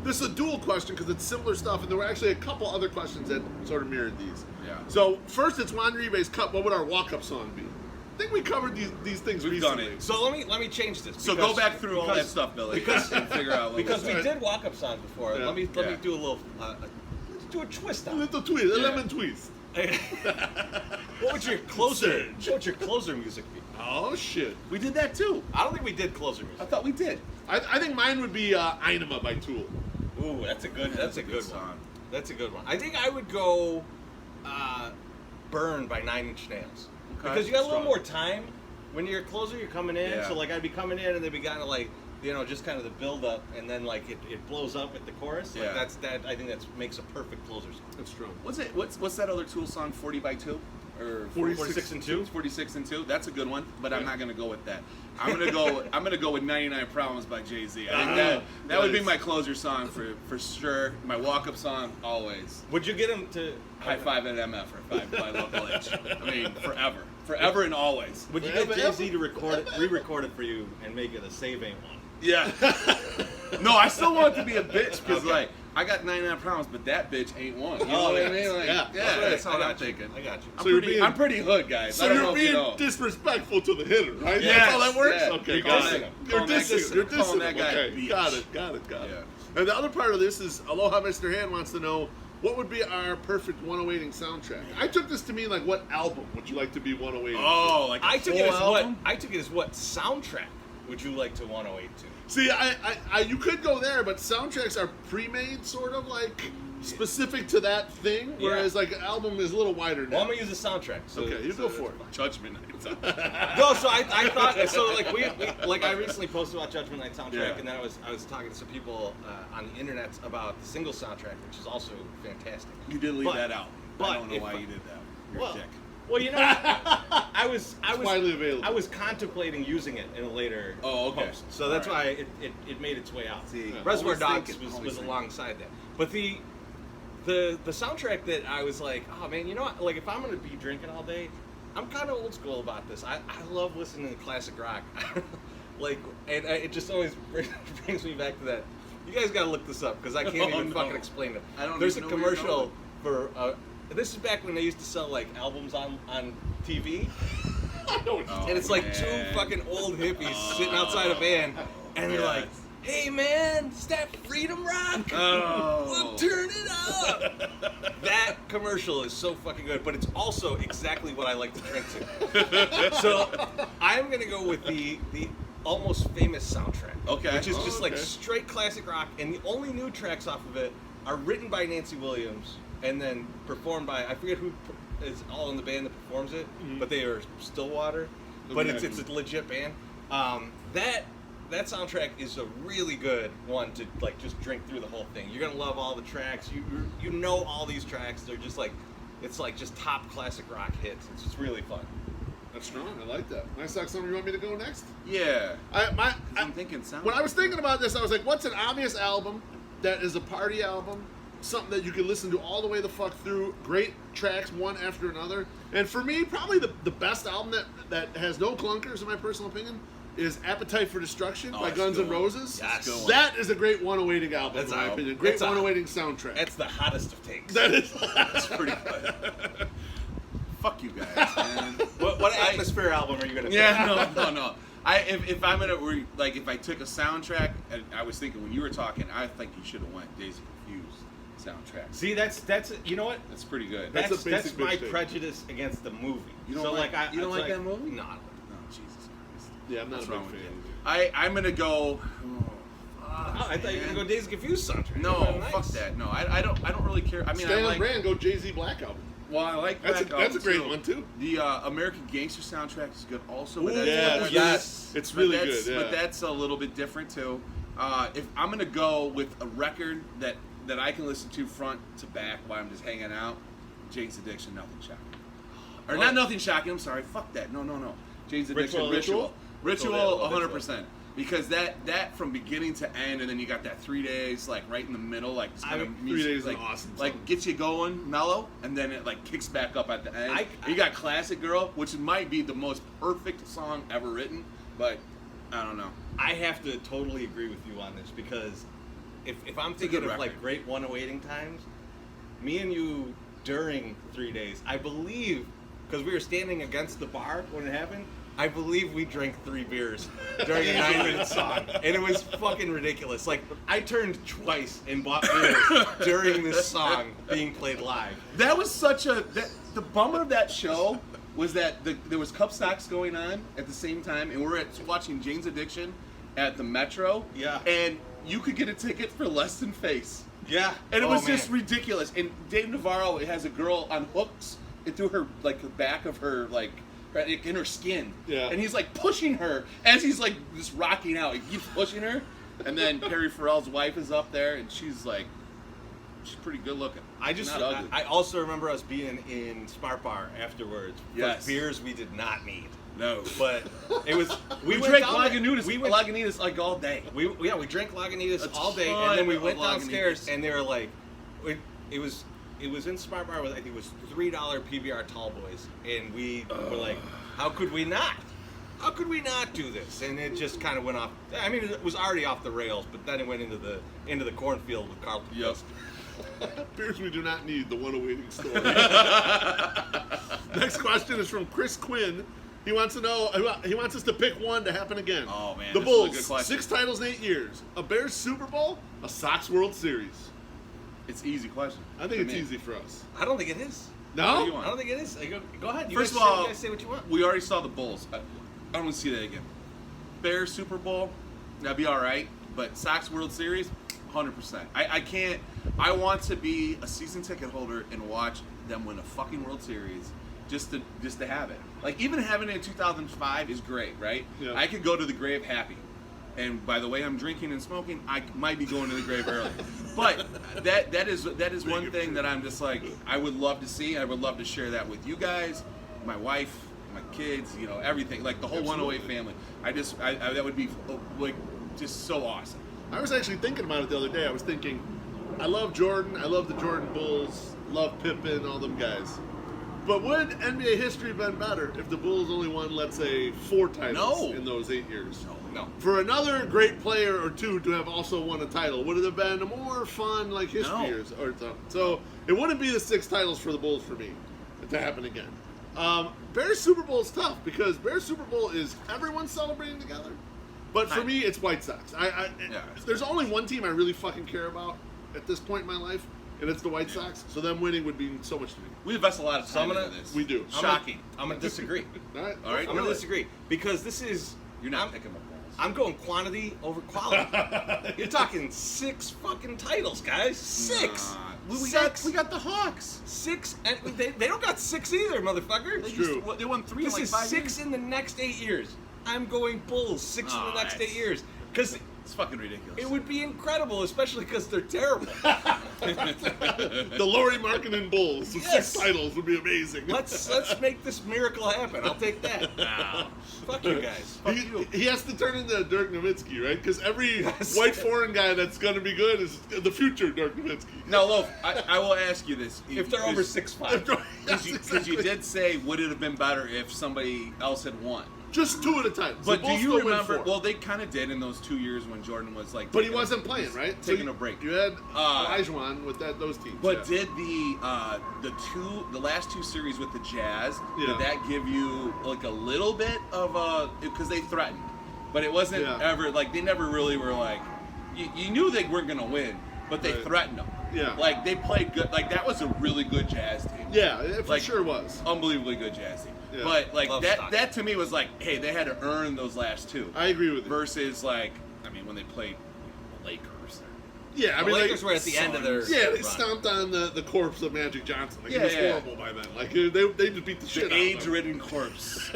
This is a dual question because it's similar stuff, and there were actually a couple other questions that sort of mirrored these. Yeah. So first, it's Juan Uribe's Cup. What would our walk-up song be? I think we covered these things We've recently. done it. So let me change this. So go back through all that stuff, Billy, and figure out. Because we did walk-up songs before. Yeah. Let me do a little. Let's do a twist A on it. little twist, a lemon twist. What would your closer music be? Oh shit! We did that too. I don't think we did closer music. I thought we did. I think mine would be Einema by Tool. Ooh, that's a good one. song. That's a good one. I think I would go Burn by 9 Inch Nails. Okay. Because you got a little Strong. more time. When you're a closer, you're coming in. Yeah. So like I'd be coming in and then we kind of like, just kind of the build up and then like it blows up at the chorus. Like Yeah. I think that makes a perfect closer song. That's strong. What's that other Tool song? 40 by 2 or 46 and 2? 46 and 2. That's a good one, but I'm not gonna go with that. I'm gonna go with 99 Problems by Jay-Z. I think that would be my closer song for sure. My walk-up song always. Would you get him to High Five at MF or 5 by Local H. I mean, forever and always. Would you get Jay-Z to re-record it for you and make it a save ain't one? Yeah. No, I still want it to be a bitch because like I got 99 Problems, but that bitch ain't one. You know what I mean? Like, yeah, that's how I'm thinking. I got you. I'm pretty hood, guys. So I don't you're know if being you know. disrespectful to the hitter, right? Yes, That's how that works? yeah. Okay, You're got it. dissing him. You're Calling that- dissing. You're dissing. calling that guy Okay, bitch. got it. Yeah. And the other part of this is Aloha Mr. Hand wants to know what would be our perfect 108ing soundtrack. I took this to mean like what album would you like to be 108ing? Oh, like I took it as album? what soundtrack would you like to 108 to? See, I you could go there, but soundtracks are pre-made, sort of like specific to that thing, whereas like an album is a little wider now. Well, I'm gonna use the soundtrack. So, Okay, you go for it. Judgment Night. No, so I thought so. Like we like I recently posted about Judgment Night soundtrack, Yeah. and then I was talking to some people on the internet about the single soundtrack, which is also fantastic. You did leave But- that out. but I don't know if why I- you did that. You're Well, a dick. well, I was widely available. I was contemplating using it in a later Oh, okay. post, so that's All right. why it made its way out. See, Reservoir always Dogs thinking, was always thinking. alongside that, but the soundtrack that I was like, oh man, you know what? Like if I'm gonna be drinking all day, I'm kind of old school about this. I love listening to classic rock, like, and it just always brings me back to that. You guys gotta look this up because I can't even fucking explain it. I don't There's a even know where you're commercial for. This is back when they used to sell like albums on TV, Oh, and it's like man. two fucking old hippies sitting outside a van, and they're like, "Hey man, it's that Freedom Rock. Oh. Well, turn it up." That commercial is so fucking good, but it's also exactly what I like to drink to. So I'm gonna go with the Almost Famous soundtrack. Okay. Which is Oh, just like okay. straight classic rock, and the only new tracks off of it are written by Nancy Williams and then performed by, I forget who is all in the band that performs it, but they are Stillwater. But Okay. it's a legit band. That soundtrack is a really good one to like just drink through the whole thing. You're gonna love all the tracks. You know all these tracks. They're just like, it's like just top classic rock hits. It's just really fun. That's strong. I like that. Nice Sock Summer. You want me to go next? Yeah. I'm thinking sound. When I was thinking about this, I was like, what's an obvious album that is a party album? Something that you can listen to all the way the fuck through. Great tracks, one after another. And for me, probably the best album that has no clunkers, in my personal opinion, is Appetite for Destruction by that's Guns a N' good one. Roses. Yes. Good one. That is a great 108ing album, That's in my a- opinion. Great it's a- 108ing soundtrack. That's the hottest of takes. That is. That's pretty good. Fuck you guys, man. What atmosphere album are you gonna pick? Yeah, no. If I'm gonna like if I took a soundtrack, and I was thinking when you were talking, I think you should have went Days of Confused soundtrack. See, that's you know what? That's pretty good. That's That's a basic my bitch take. prejudice against the movie. You don't so like- you don't it's like that movie? No. Oh, Jesus Christ. Yeah, I'm not What's a big wrong with fan. you? I'm gonna go. I thought you were gonna go Days Confused soundtrack. No, Nice. fuck that. No, I don't really care. I mean, Stay I on like. brand. Go Jay-Z Black Album. Well, I like That's Black a Album, great too. one too. The American Gangster soundtrack is good also. But Ooh, that's yes. It's really good. Yeah. But that's a little bit different too. If I'm gonna go with a record that I can listen to front to back while I'm just hanging out, Jane's Addiction, Nothing Shocking. Or not Nothing Shocking. I'm sorry. Fuck that. No. Jane's Addiction, Ritual? Ritual, Ritual, 100%. Because that from beginning to end, and then you got that 3 days like right in the middle, like it's kind of 3 music, days is like, an awesome song. like gets you going mellow, and then it like kicks back up at the end. You got Classic Girl, which might be the most perfect song ever written, but I don't know. I have to totally agree with you on this because if I'm thinking of like great 108ing times, me and you during 3 days, I believe, because we were standing against the bar when it happened, I believe we drank 3 beers during a 9-minute song, and it was fucking ridiculous. Like, I turned twice and bought beers during this song being played live. That was such a the bummer of that show was that there was Cup Stocks going on at the same time, and we're watching Jane's Addiction at the Metro. Yeah. And you could get a ticket for less than face. Yeah. And it was just ridiculous. And Dave Navarro has a girl on hooks through her like the back of her like in her skin. Yeah. And he's like pushing her as he's like just rocking out. He keeps pushing her. And then Perry Farrell's wife is up there, and she's pretty good looking. Not ugly. I also remember us being in Smart Bar afterwards. Yes. For beers we did not need. No. But it was We went drank down there- Lagunitas like all day. We drank Lagunitas A all day, ton and then we of went downstairs, Lagunitas. and they were like, it was in Smart Bar with I think it was $3 PBR Tall Boys, and we were like, how could we not? How could we not do this? And it just kind of went off. I mean, it was already off the rails, but then it went into the cornfield with Carlton. Yep. Beers we do not need, the 108ing story. Next question is from Chris Quinn. He wants to know. He wants us to pick one to happen again. Oh man, the this is a Bulls, good question. 6 titles in 8 years, a Bears Super Bowl, a Sox World Series. It's an easy question. I think it's easy for us. I don't think it is. What do No, you want? I don't think it is. Go ahead. First of all, you guys say what you want. we already saw the Bulls. I don't want to see that again. Bears Super Bowl, that'd be all right. But Sox World Series, 100%. I can't. I want to be a season ticket holder and watch them win a fucking World Series just to have it. Like even having it in 2005 is great, right? Yeah. I could go to the grave happy. And by the way I'm drinking and smoking, I might be going to the grave early. But that is one thing that I'm just like I would love to see. I would love to share that with you guys, my wife, my kids, everything, like the whole 108 family. I that would be like just so awesome. I was actually thinking about it the other day. I was thinking, I love Jordan. I love the Jordan Bulls. Love Pippen, all them guys. But would NBA history have been better if the Bulls only won, let's say, 4 titles in those 8 years? No. For another great player or two to have also won a title, would it have been a more fun history No. years or something? So it wouldn't be the 6 titles for the Bulls for me to happen again. Bears Super Bowl is tough because Bears Super Bowl is everyone celebrating together. But for me, it's White Sox. There's only one team I really fucking care about at this point in my life, and it's the White Sox. So them winning would mean so much to me. We invest a lot of time into this. We do. Shocking. I'm gonna disagree. All right. All right. I'm gonna disagree because this is. You're not picking up balls. I'm going quantity over quality. You're talking 6 fucking titles, guys. 6. We got the Hawks. 6, and they don't got 6 either, motherfucker. They won 3 in This like is 5 6 years. in the next 8 years. I'm going Bulls 6 in the next 8 that's- years because It's fucking ridiculous. it would be incredible, especially because they're terrible. The Laurie Markkinen Bulls with Yes. 6 titles would be amazing. let's make this miracle happen. I'll take that. Fuck you guys. Fuck you. He has to turn into Dirk Nowitzki, right? Because every Yes. white foreign guy that's going to be good is the future Dirk Nowitzki. Now, Loaf, I will ask you this. If they're over 6'5". Because you did say, would it have been better if somebody else had won? Just 2 at a time. So But do Bulls you still win remember? 4. Well, they kind of did in those 2 years when Jordan was like. But he wasn't playing, right? Taking So a break. You had Olajuwon with those teams. But yeah. did the last 2 series with the Jazz? Yeah. Did that give you like a little bit of a because they threatened, but it wasn't ever like they never really were like you knew they weren't gonna win, but they threatened them. Yeah. Like they played good. Like that was a really good Jazz team. Yeah, it for Like, sure was. Unbelievably good Jazz team. Yeah. But like Love that Stockton. that to me was like, hey, they had to earn those last 2. I agree with you. Versus like, I mean, when they played Lakers. Yeah, I The mean, Lakers were at the end of their they run. stomped on the corpse of Magic Johnson. Like, Yeah, he was yeah. horrible by then. Like, they just beat the shit out The of him. AIDS-ridden corpse.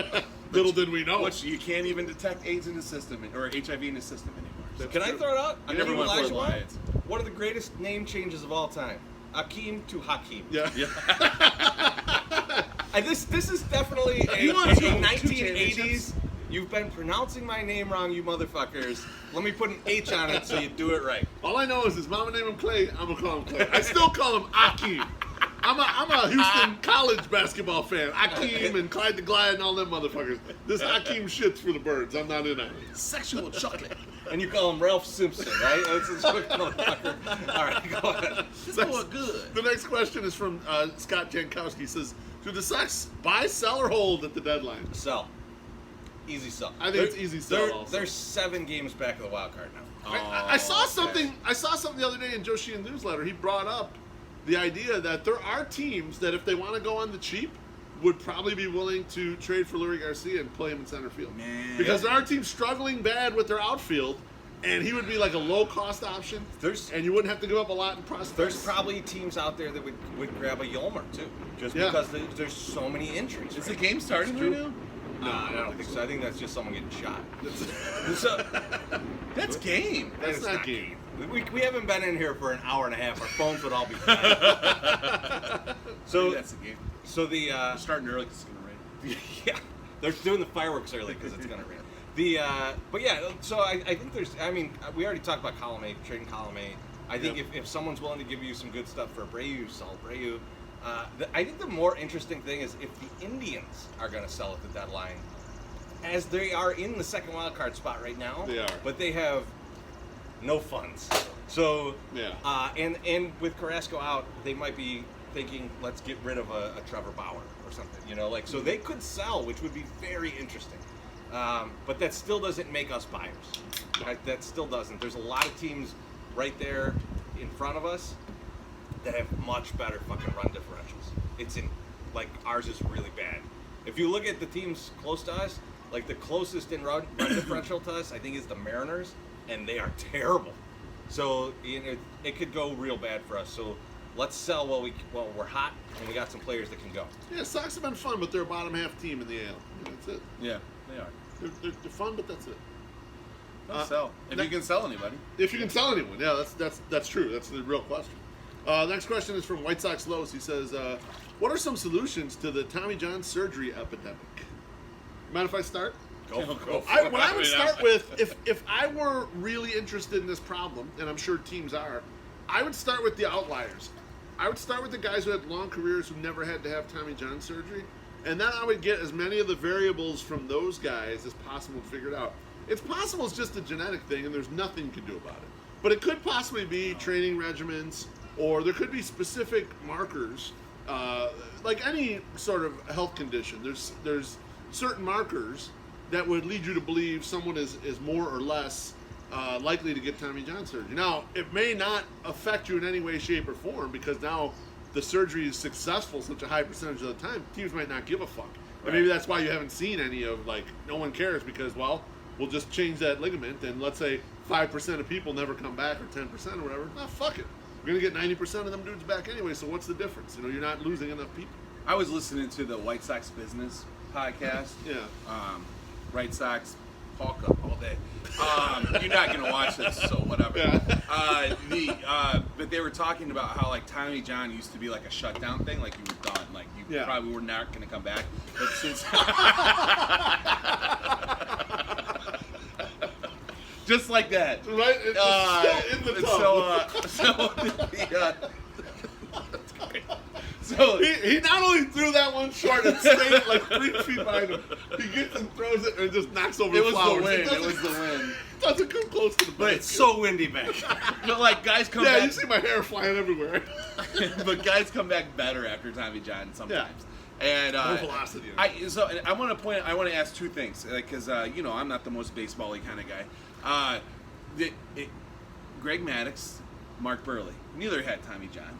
Little did we know. Which you can't even detect AIDS in the system, or HIV in the system anymore. Can I throw it out? You never went for Elijah the one? Lions. One of the greatest name changes of all time. Akeem to Hakeem. Yeah. And this is definitely a You want two 1980s. championships? You've been pronouncing my name wrong, you motherfuckers. Let me put an H on it so you do it right. All I know is his mama named him Clay. I'm gonna call him Clay. I still call him Akeem. I'm a Houston College basketball fan. Akeem and Clyde the Glide and all them motherfuckers. This Akeem shit's for the birds. I'm not in on it. Sexual chocolate. And you call him Ralph Simpson, right? That's a quick motherfucker. All right, go ahead. This boy good. The next question is from Scott Jankowski. He says, should the Sox buy, sell, or hold at the deadline? Sell. Easy sell. I think it's easy sell also. They're 7 games back of the wild card now. I saw something. I saw something the other day in Joe Sheehan's newsletter. He brought up the idea that there are teams that, if they want to go on the cheap, would probably be willing to trade for Lurie Garcia and play him in center field. Man. Because there are teams struggling bad with their outfield, and he would be like a low-cost option. And you wouldn't have to give up a lot in prospects. There's probably teams out there that would grab a Yolmer too, just because there's so many injuries. Is the game starting right now? No, I don't think so. I think that's just someone getting shot. That's game. That's not game. We haven't been in here for an hour and a half. Our phones would all be dead. So that's the game. So We're starting early because it's gonna rain. Yeah, they're doing the fireworks early because it's gonna rain. But yeah, so I think there's. I mean, we already talked about column A, trading column A. I think if someone's willing to give you some good stuff for Abreu, sell Abreu. I think the more interesting thing is if the Indians are going to sell at the deadline, as they are in the second wild card spot right now. They are, but they have no funds. So and with Carrasco out, they might be thinking, let's get rid of a Trevor Bauer or something. Like so they could sell, which would be very interesting. But that still doesn't make us buyers. That still doesn't. There's a lot of teams right there in front of us that have much better fucking run differentials. It's like ours is really bad. If you look at the teams close to us, like the closest in run differential to us, I think is the Mariners, and they are terrible. So it could go real bad for us. So let's sell while we're hot and we got some players that can go. Yeah, Sox have been fun, but they're a bottom half team in the AL. That's it. Yeah, they are. They're fun, but that's it. Sell if you can sell anybody. If you can sell anyone, yeah, that's true. That's the real question. Next question is from White Sox Lowe's. He says, what are some solutions to the Tommy John surgery epidemic? Mind if I start? Go. What I would start with, if I were really interested in this problem, and I'm sure teams are, I would start with the outliers. I would start with the guys who had long careers who never had to have Tommy John surgery, and then I would get as many of the variables from those guys as possible figured out. It's possible it's just a genetic thing, and there's nothing you can do about it. But it could possibly be training regimens, or there could be specific markers, like any sort of health condition. There's certain markers that would lead you to believe someone is more or less likely to get Tommy John surgery. Now, it may not affect you in any way, shape, or form, because now the surgery is successful such a high percentage of the time, teams might not give a fuck. And maybe that's why you haven't seen any of, like, no one cares because, well, we'll just change that ligament, and let's say 5% of people never come back, or 10% or whatever. Ah, fuck it. We're going to get 90% of them dudes back anyway, so what's the difference? You're not losing enough people. I was listening to the White Sox Business podcast. Yeah. White Sox Paul Cup all day. You're not going to watch this, so whatever. Yeah. But they were talking about how, like, Tommy John used to be like a shutdown thing, like you were done. Like, you probably were not going to come back. But since... Just like that. Right? It's still in the tub. So he not only threw that one short and stayed like 3 feet behind him, he gets and throws it and just knocks over the flowers. It was the wind. Doesn't come close to the But it's so windy back. But like guys come back. Yeah, you see my hair flying everywhere. But guys come back better after Tommy John sometimes. And more velocity. I want to ask two things because I'm not the most baseball-y kind of guy. Greg Maddux, Mark Burley, neither had Tommy John.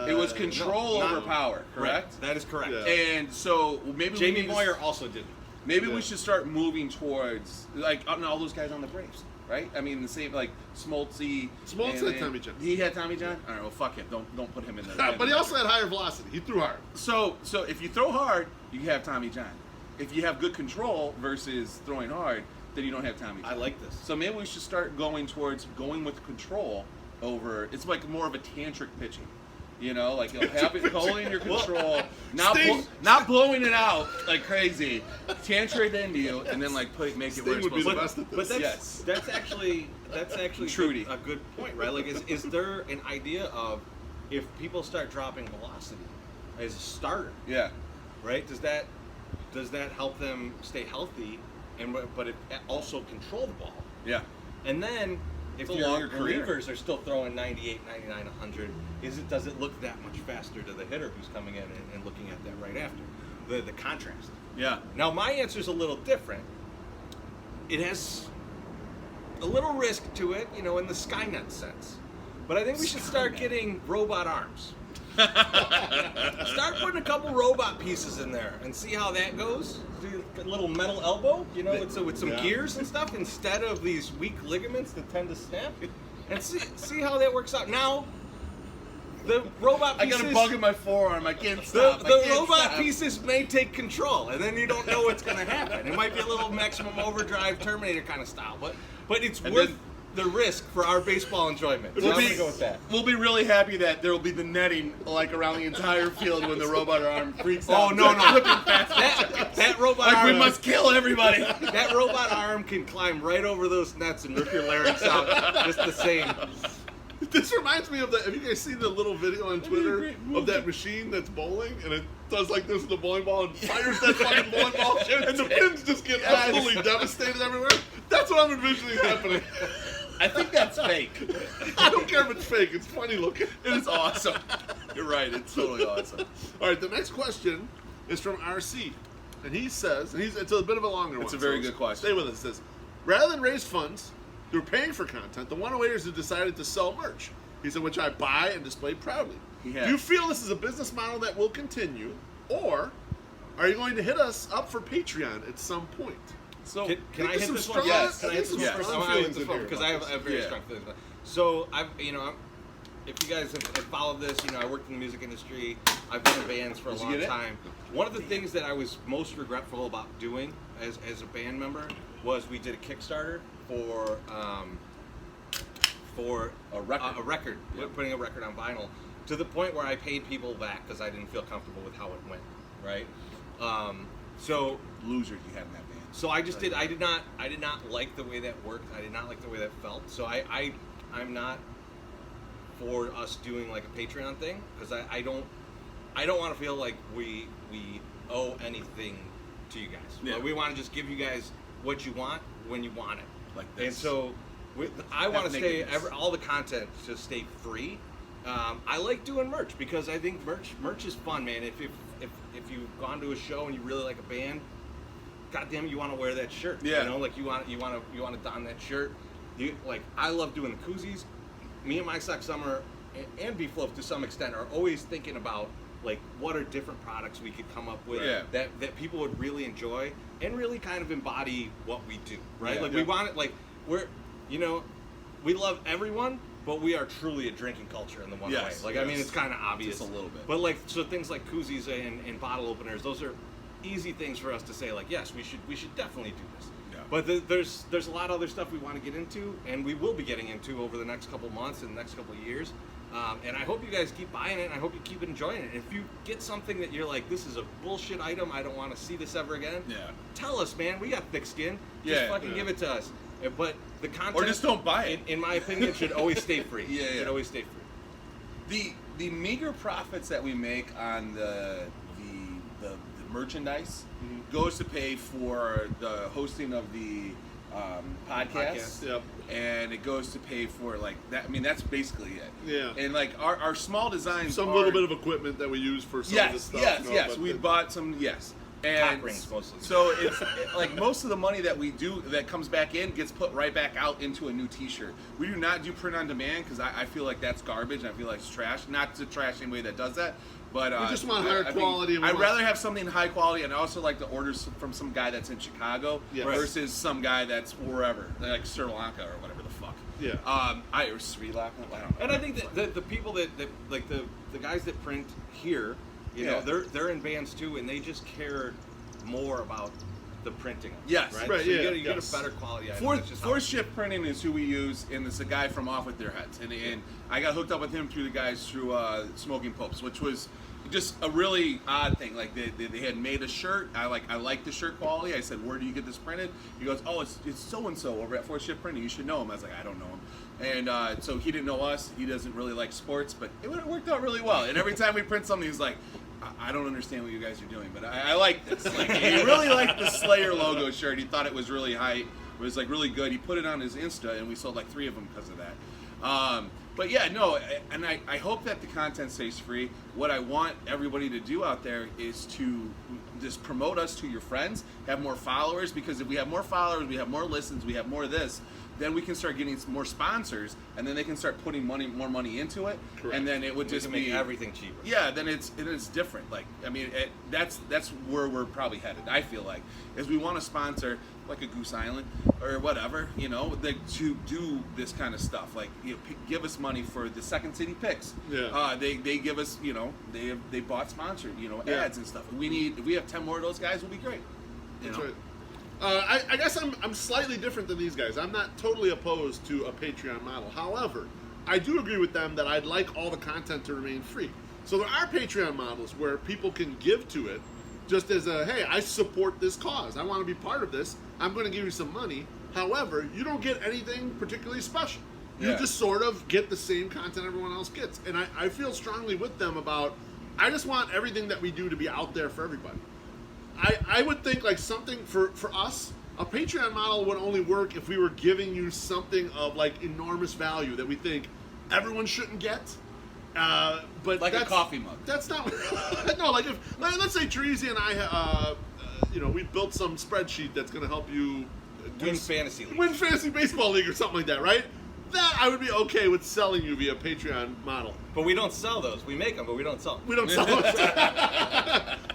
It was control over power, correct? Right. That is correct. Yeah. And so maybe Jamie Moyer also didn't. Maybe we should start moving towards all those guys on the Braves. right? I mean, the same like Smoltzy. Smoltz had Tommy John. He had Tommy John. All right, well, fuck him. Don't put him in there. But he also had higher velocity. He threw hard. So if you throw hard, you have Tommy John. If you have good control versus throwing hard, then you don't have Tommy John. I like this. So maybe we should start going towards going with control over. It's like more of a tantric pitching. You know, like you'll have it totally in your control, not blowing it out like crazy, tantric into you, and then like make it where it's would be the supposed to. best at But this. that's actually Trudy. a good point, right? Like, is there an idea of if people start dropping velocity as a starter, Yeah. right? Does that help them stay healthy, but it also control the ball? Yeah. And then if It's a your longer career. relievers are still throwing 98, 99, 100, does it look that much faster to the hitter who's coming in and looking at that right after? The contrast. Yeah. Now, my answer is a little different. It has a little risk to it, in the Skynet sense. But I think we should start getting robot arms. Start putting a couple robot pieces in there and see how that goes. Do a little metal elbow, with some gears and stuff, instead of these weak ligaments that tend to snap. And see how that works out. Now, the robot pieces... I got a bug in my forearm. I can't The stop. robot pieces may take control, and then you don't know what's going to happen. It might be a little maximum overdrive Terminator kind of style, but it's worth the risk for our baseball enjoyment. So I'm going to go with that. We'll be really happy that there will be the netting like around the entire field when the robot arm freaks out. Oh, no. That robot Like arm... we must kill everybody. That robot arm can climb right over those nets and rip your larynx out just the same. This reminds me of that. Have you guys seen the little video on Twitter of that machine that's bowling and it does like this with the bowling ball and fires that fucking bowling ball and the pins just get absolutely devastated everywhere? That's what I'm envisioning happening. I think that's fake. I don't care if it's fake. It's funny looking. It is awesome. You're right. It's totally awesome. All right, the next question is from RC. And he says, it's a bit of a longer one. It's a very good question. Stay with us. It says, rather than raise funds through paying for content, the 108ers have decided to sell merch. He said, which I buy and display proudly. Do you feel this is a business model that will continue, or are you going to hit us up for Patreon at some point? So can I hit this one? Yes. Can I hit this one first? I hit this one because I have very strong feelings about it. So if you guys have followed this, I worked in the music industry. I've been in bands for a long time. One of the things that I was most regretful about doing as a band member was we did a Kickstarter for a record, putting a record on vinyl, to the point where I paid people back because I didn't feel comfortable with how it went. Right. So loser you have in that band. So I just did. I did not like the way that worked. I did not like the way that felt. So I'm not for us doing like a Patreon thing because I don't want to feel like we owe anything to you guys. Yeah. We want to just give you guys what you want when you want it. Like this. And so I want to stay all the content to stay free. I like doing merch because I think merch is fun, man. If you've gone to a show and you really like a band, goddamn, you want to wear that shirt. Yeah. Like you want to don that shirt. I love doing the koozies. Me and My Sock Summer and Beef Loaf to some extent are always thinking about like what are different products we could come up with that people would really enjoy and really kind of embody what we do, right? We want it we love everyone, but we are truly a drinking culture in the one way. I mean, it's kind of obvious. Just a little bit. But so things like koozies and bottle openers, those are easy things for us to say, like, yes, we should definitely do this. Yeah. But there's a lot of other stuff we want to get into, and we will be getting into over the next couple months and the next couple years. And I hope you guys keep buying it, and I hope you keep enjoying it. If you get something that you're like, this is a bullshit item, I don't want to see this ever again, tell us, man. We got thick skin. Just fucking give it to us. But the content, or just don't buy it. In my opinion, should always stay free. Should always stay free. The meager profits that we make on the merchandise goes to pay for the hosting of the podcast. Yep. And it goes to pay for like that. I mean, that's basically it. Yeah. And like our small designs, some little bit of equipment that we use for some of the stuff. Yes. We bought some. Yes. And top rings mostly. So it's like most of the money that we do that comes back in gets put right back out into a new T-shirt. We do not do print on demand because I feel like that's garbage. And I feel like it's trash. Not to trash anybody that does that, But we just want higher quality. I'd rather have something high quality, and I also like to order from some guy that's in Chicago versus some guy that's wherever, like Sri Lanka or whatever the fuck. Yeah. Or Sri Lanka. I don't know. And I think that the people that like the guys that print here, you know, they're in bands too, and they just care more about the printing. Yes. Right. Right. So yeah. you get a better quality item. Fourth Shift Printing is who we use, and it's a guy from Off With Their Heads, and I got hooked up with him through the guys through Smoking Popes, which was just a really odd thing. Like they had made a shirt. I like the shirt quality. I said, "Where do you get this printed?" He goes, "Oh, it's so and so over at Fourth Shift Printing. You should know him." I was like, "I don't know him." And so he didn't know us. He doesn't really like sports, but it worked out really well. And every time we print something, he's like, I don't understand what you guys are doing, but I like this. Like, he really liked the Slayer logo shirt. He thought it was really hype. It was like really good. He put it on his Insta, and we sold like 3 of them because of that. But yeah, no, and I hope that the content stays free. What I want everybody to do out there is to just promote us to your friends, have more followers, because if we have more followers, we have more listens, we have more of this, then we can start getting some more sponsors, and then they can start putting more money into it. Correct. And then it would just make everything cheaper. Yeah, then it's different. Like, I mean, that's where we're probably headed. I feel like is we want to sponsor like a Goose Island or whatever, you know, to do this kind of stuff. Like, you know, give us money for the Second City picks. Yeah. They give us, you know, they bought sponsored, you know, ads and stuff. If we have 10 more of those guys, we'll be great. That's right. I guess I'm slightly different than these guys. I'm not totally opposed to a Patreon model. However, I do agree with them that I'd like all the content to remain free. So there are Patreon models where people can give to it just as a, hey, I support this cause. I want to be part of this. I'm going to give you some money. However, you don't get anything particularly special. You just sort of get the same content everyone else gets. And I feel strongly with them about, I just want everything that we do to be out there for everybody. I would think like something for us, a Patreon model would only work if we were giving you something of like enormous value that we think everyone shouldn't get. But like a coffee mug. That's not no. Like if let's say Teresi and I, you know, we built some spreadsheet that's going to help you win fantasy baseball league or something like that, right? That I would be okay with selling you via Patreon model. But we don't sell those. We make them, but we don't sell them. We don't sell them.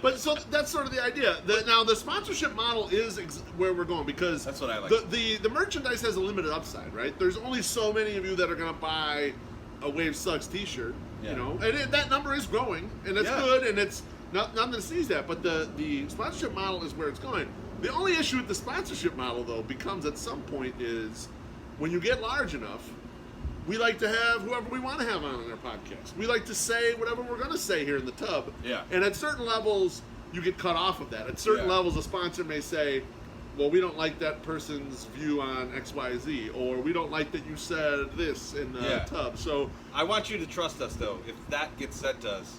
But so that's sort of the idea. Now the sponsorship model is where we're going, because that's what I like. The merchandise has a limited upside, right? There's only so many of you that are going to buy a Wave Sucks T-shirt, you know, and that number is growing, and that's good, and it's nothing to seize that. But the sponsorship model is where it's going. The only issue with the sponsorship model, though, becomes at some point is when you get large enough, we like to have whoever we want to have on our podcast. We like to say whatever we're going to say here in the tub. Yeah. And at certain levels, you get cut off of that. At certain levels, a sponsor may say, well, we don't like that person's view on XYZ, or we don't like that you said this in the tub. So I want you to trust us, though. If that gets said to us,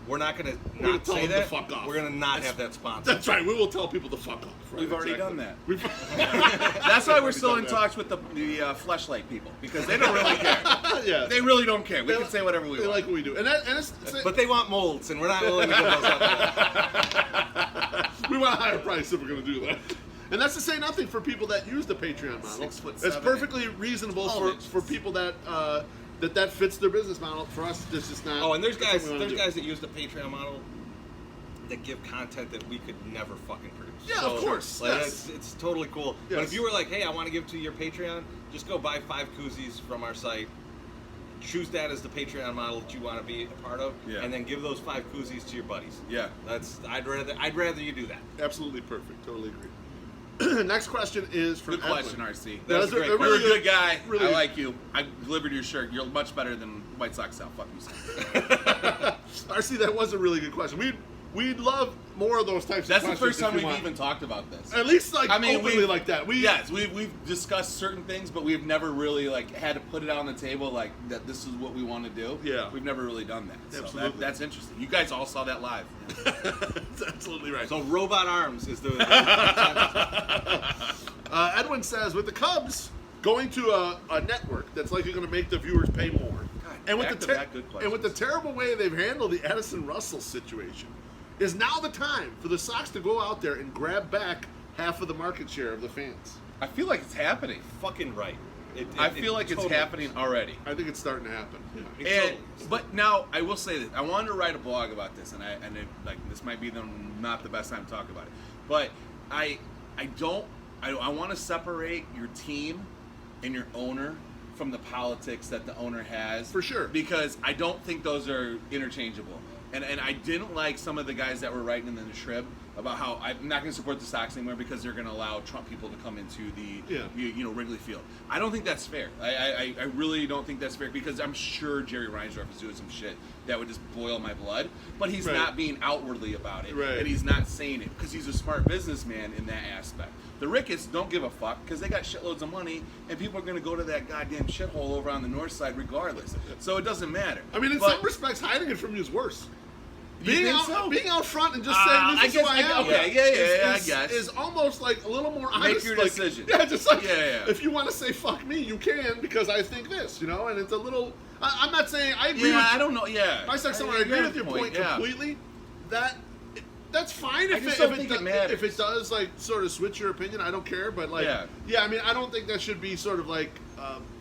we're not going to not tell say them that. to fuck off. We're going to not have that sponsor. That's right. We will tell people to fuck off. Right? We've already done that. We've That's why we're still in talks with the Fleshlight people, because they don't really care. Yeah. They really don't care. We can say whatever we want. They like what we do. And it's but they want molds, and we're not willing to give those up. We want a higher price if we're going to do that. And that's to say nothing for people that use the Patreon model. 6'7". It's perfectly reasonable for people that that fits their business model. For us, this is not. Oh, and there's guys that use the Patreon model that give content that we could never fucking produce. Yeah, so, of course. Like, yes. it's totally cool. Yes. But if you were like, hey, I want to give to your Patreon, just go buy 5 koozies from our site. Choose that as the Patreon model that you want to be a part of, and then give those 5 koozies to your buddies. Yeah, I'd rather you do that. Absolutely perfect. Totally agree. Next question is from Good question, RC. That's great. You're You're a good guy. Really, I like you. I delivered your shirt. You're much better than White Sox South. Fuck you. RC, that was a really good question. We'd love more of those types That's of questions. That's the first time we've even talked about this. At least openly like that. We've discussed certain things, but we've never really had to put it on the table like that. This is what we want to do. Yeah, we've never really done that. Absolutely. So that's interesting. You guys all saw that live. That's absolutely right. So Robot Arms is the. Edwin says, with the Cubs going to a network that's likely going to make the viewers pay more, and with the terrible way they've handled the Addison Russell situation, is now the time for the Sox to go out there and grab back half of the market share of the fans. I feel like it's happening. Fucking right. I feel like totally it's happening already. I think it's starting to happen. Yeah. And but now I will say this: I wanted to write a blog about this, and this might be not the best time to talk about it, but I want to separate your team and your owner from the politics that the owner has. For sure. Because I don't think those are interchangeable. And I didn't like some of the guys that were writing in the Shrib about how I'm not going to support the Sox anymore because they're going to allow Trump people to come into the Wrigley Field. I don't think that's fair. I really don't think that's fair because I'm sure Jerry Reinsdorf is doing some shit that would just boil my blood. But he's not being outwardly about it. Right. And he's not saying it because he's a smart businessman in that aspect. The Ricketts don't give a fuck because they got shitloads of money and people are going to go to that goddamn shithole over on the north side regardless. So it doesn't matter. I mean, in some respects, hiding it from you is worse. Being out front and just saying this is who I am. I guess is almost like a little more honest. Make your decision. Yeah, just like if you want to say fuck me, you can because I think this, and it's a little. I'm not saying I agree. I don't know. Yeah, if I say somewhere I agree with your point completely. That's fine if it does like sort of switch your opinion. I don't care, but like I mean, I don't think that should be sort of like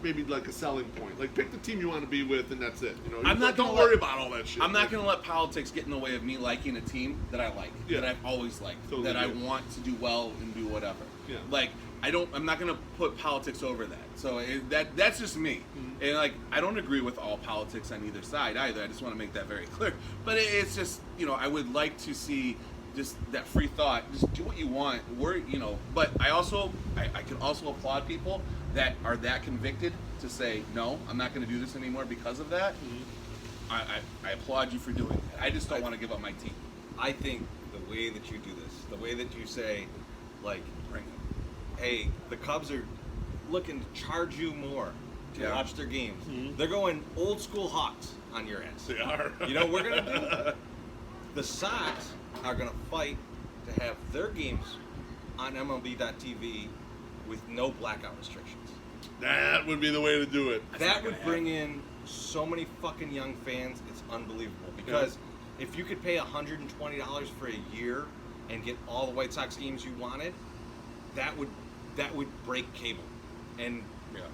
maybe like a selling point. Like pick the team you want to be with, and that's it. Don't worry about all that shit. I'm not going to let politics get in the way of me liking a team that I like, that I've always liked, that I want to do well and do whatever. Yeah. Like I'm not going to put politics over that. So that's just me. Mm-hmm. And like I don't agree with all politics on either side either. I just want to make that very clear. But it's just I would like to see just that free thought. Just do what you want. But I can also applaud people that are that convicted to say no, I'm not going to do this anymore because of that. Mm-hmm. I applaud you for doing it. I just don't want to give up my team. I think the way that you do this, the way that you say, like, hey, the Cubs are looking to charge you more to watch their games. Mm-hmm. They're going old school Hawks on your ass. They are. You know what we're going to do? The Sox are going to fight to have their games on MLB.TV with no blackout restrictions. That would be the way to do it. That would bring in so many fucking young fans. It's unbelievable. Because if you could pay $120 for a year and get all the White Sox games you wanted, that would break cable. And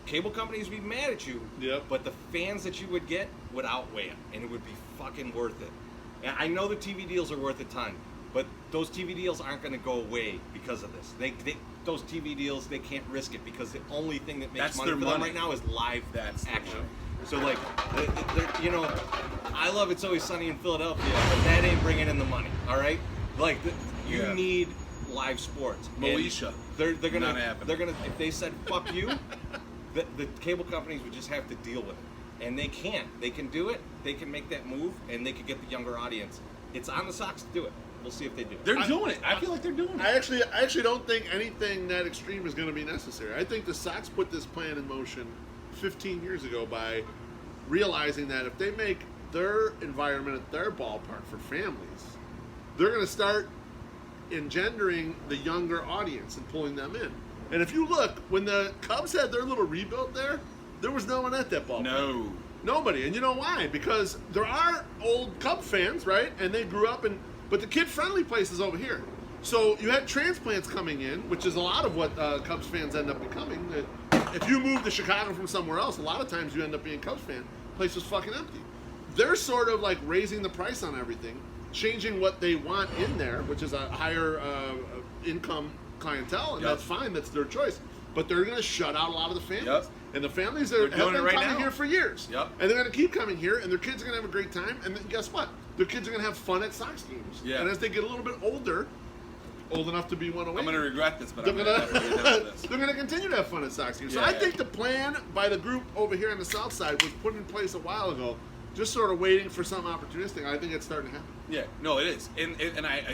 cable companies would be mad at you, but the fans that you would get would outweigh it, and it would be fucking worth it. And I know the TV deals are worth a ton, but those TV deals aren't going to go away because of this. Those TV deals, they can't risk it because the only thing that makes money for them right now is live action. So like, I love It's Always Sunny in Philadelphia, but that ain't bringing in the money. All right, like you need live sports. Moesha. They're gonna if they said fuck you, the cable companies would just have to deal with it, and they can. They can do it. They can make that move, and they can get the younger audience. It's on the Sox to do it. We'll see if they do it. They're doing it. I feel like they're doing it. I actually don't think anything that extreme is going to be necessary. I think the Sox put this plan in motion 15 years ago by realizing that if they make their environment at their ballpark for families, they're going to start engendering the younger audience and pulling them in. And if you look, when the Cubs had their little rebuild there was no one at that ballpark. No. Nobody. And you know why? Because there are old Cub fans, right? And they grew up but the kid-friendly place is over here. So you had transplants coming in, which is a lot of what Cubs fans end up becoming. If you move to Chicago from somewhere else, a lot of times you end up being a Cubs fan. The place was fucking empty. They're sort of like raising the price on everything, changing what they want in there, which is a higher income clientele, and that's fine. That's their choice. But they're going to shut out a lot of the families. And the families have been coming here for years. And they're going to keep coming here, and their kids are going to have a great time. And then guess what? Their kids are going to have fun at Sox games. And as they get a little bit older, old enough to be 108, I'm going to regret this, but they're going to continue to have fun at Sox games. So I think the plan by the group over here on the south side was put in place a while ago, just sort of waiting for something opportunistic. I think it's starting to happen. Yeah, no, it is. And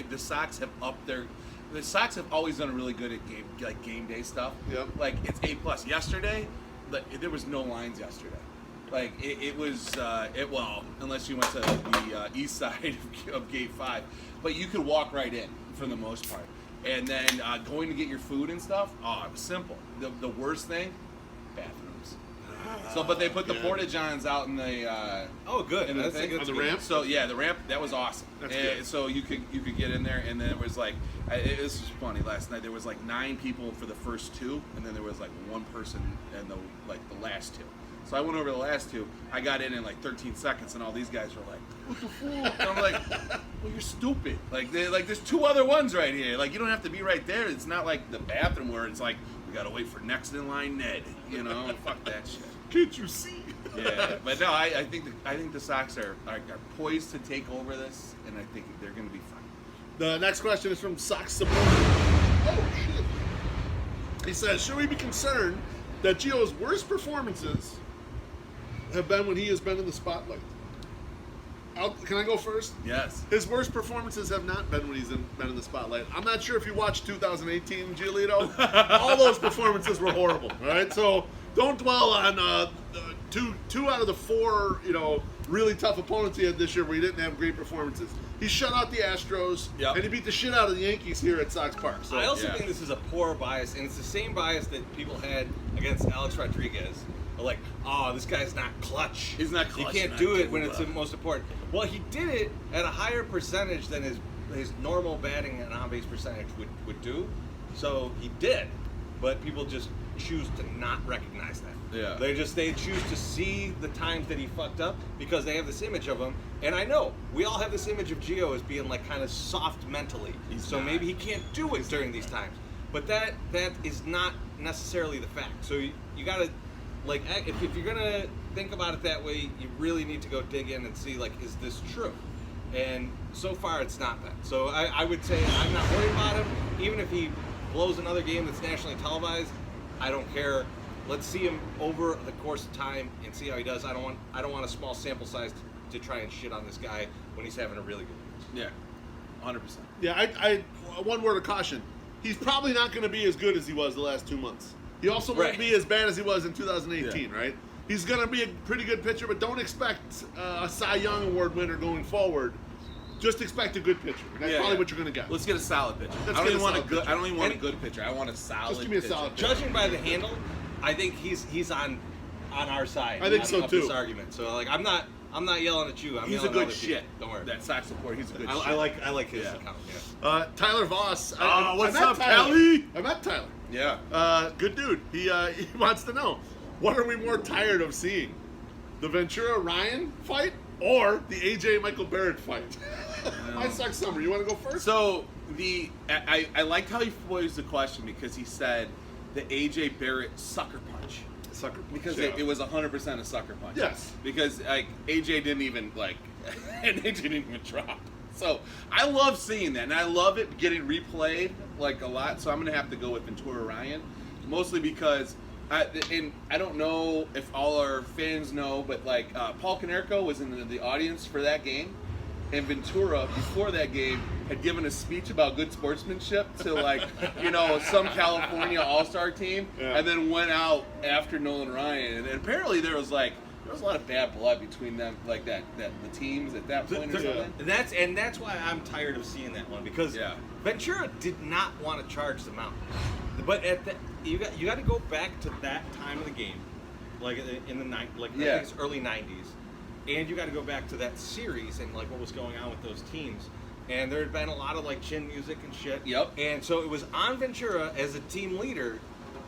the Sox have upped their... The Sox have always done really good at game day stuff. Like, it's A+. Yesterday, there was no lines yesterday. Like, it was, unless you went to the east side of Gate 5. But you could walk right in, for the most part. And then going to get your food and stuff, it was simple. The worst thing, bathrooms. So, but they put the porta johns out in the. Oh, good. In the That's thing. good. On the ramp? So yeah, the ramp that was awesome. That's And good. so you could get in there, and then it was like this was funny. Last night there was like 9 people for the first 2, and then there was like 1 person in the last 2. So I went over the last 2. I got in like 13 seconds, and all these guys were like, "What the fuck?" And I'm like, "Well, you're stupid. Like there's 2 other ones right here. Like you don't have to be right there. It's not like the bathroom where it's like we gotta wait for next in line Ned. You know, fuck that shit." Can't you see? Yeah, but no, I think the Sox are poised to take over this, and I think they're going to be fine. The next question is from Sox supporter. Oh shit! He says, "Should we be concerned that Gio's worst performances have been when he has been in the spotlight?" Can I go first? Yes. His worst performances have not been when he's been in the spotlight. I'm not sure if you watched 2018, Giolito. All those performances were horrible. All right, so don't dwell on two out of the 4, really tough opponents he had this year where he didn't have great performances. He shut out the Astros, Yep. and he beat the shit out of the Yankees here at Sox Park. So I also yeah. think this is a poor bias, and it's the same bias that people had against Alex Rodriguez. They're like, oh, this guy's not clutch. He's not clutch, He can't not do it good, when it's the most important. Well, he did it at a higher percentage than his normal batting and on-base percentage would do. So he did, but people just choose to not recognize that. Yeah. They choose to see the times that he fucked up because they have this image of him. And I know we all have this image of Gio as being like kind of soft mentally. He's so not. maybe he can't do it during these times. But that is not necessarily the fact. So you gotta, like, if you're gonna think about it that way, you really need to go dig in and see, like, is this true? And so far, it's not that. So I would say I'm not worried about him. Even if he blows another game that's nationally televised, I don't care. Let's see him over the course of time and see how he does. I don't want a small sample size to try and shit on this guy when he's having a really good year. Yeah, 100%. yeah, I one word of caution. He's probably not going to be as good as he was the last 2 months. He also won't Right. be as bad as he was in 2018, right? He's going to be a pretty good pitcher, but don't expect a Cy Young Award winner going forward. Just expect a good pitcher. That's Yeah, probably yeah. what you're going to get. Let's get a solid pitcher. Let's I get don't a even want a solid good. pitcher. I don't even want a And- good pitcher. I want a solid. Just give me a pitcher. solid pitcher. Judging by the handle, I think he's on our side. I think so, of too. This argument. So like I'm not yelling at you. I'm He's a yelling at good other shit. people. Don't worry. That Sox support. He's a good shit. I like his Yeah. account. Yeah. Tyler Voss. What's I met up, Tyler. Kelly? I met Tyler. Yeah. Good dude. He wants to know, what are we more tired of seeing? The Ventura Ryan fight or the AJ Michael Barrett fight? I suck summer. You want to go first? So I liked how he phrased the question because he said the AJ Barrett sucker punch. Sucker punch, Because yeah. it was 100% a sucker punch. Yes. Because like AJ didn't even and AJ didn't even drop. So I love seeing that, and I love it getting replayed like a lot. So I'm gonna have to go with Ventura Ryan, mostly because I don't know if all our fans know, but like Paul Konerko was in the audience for that game, and Ventura before that game had given a speech about good sportsmanship to some California All-Star team, Yeah. and then went out after Nolan Ryan, and apparently there was a lot of bad blood between them, like that the teams at that point or something. That's why I'm tired of seeing that one because Yeah. Ventura did not want to charge them out. But you got to go back to that time of the game, like in the I think it's early '90s, and you got to go back to that series and like what was going on with those teams. And there had been a lot of like chin music and shit. Yep. And so it was on Ventura as a team leader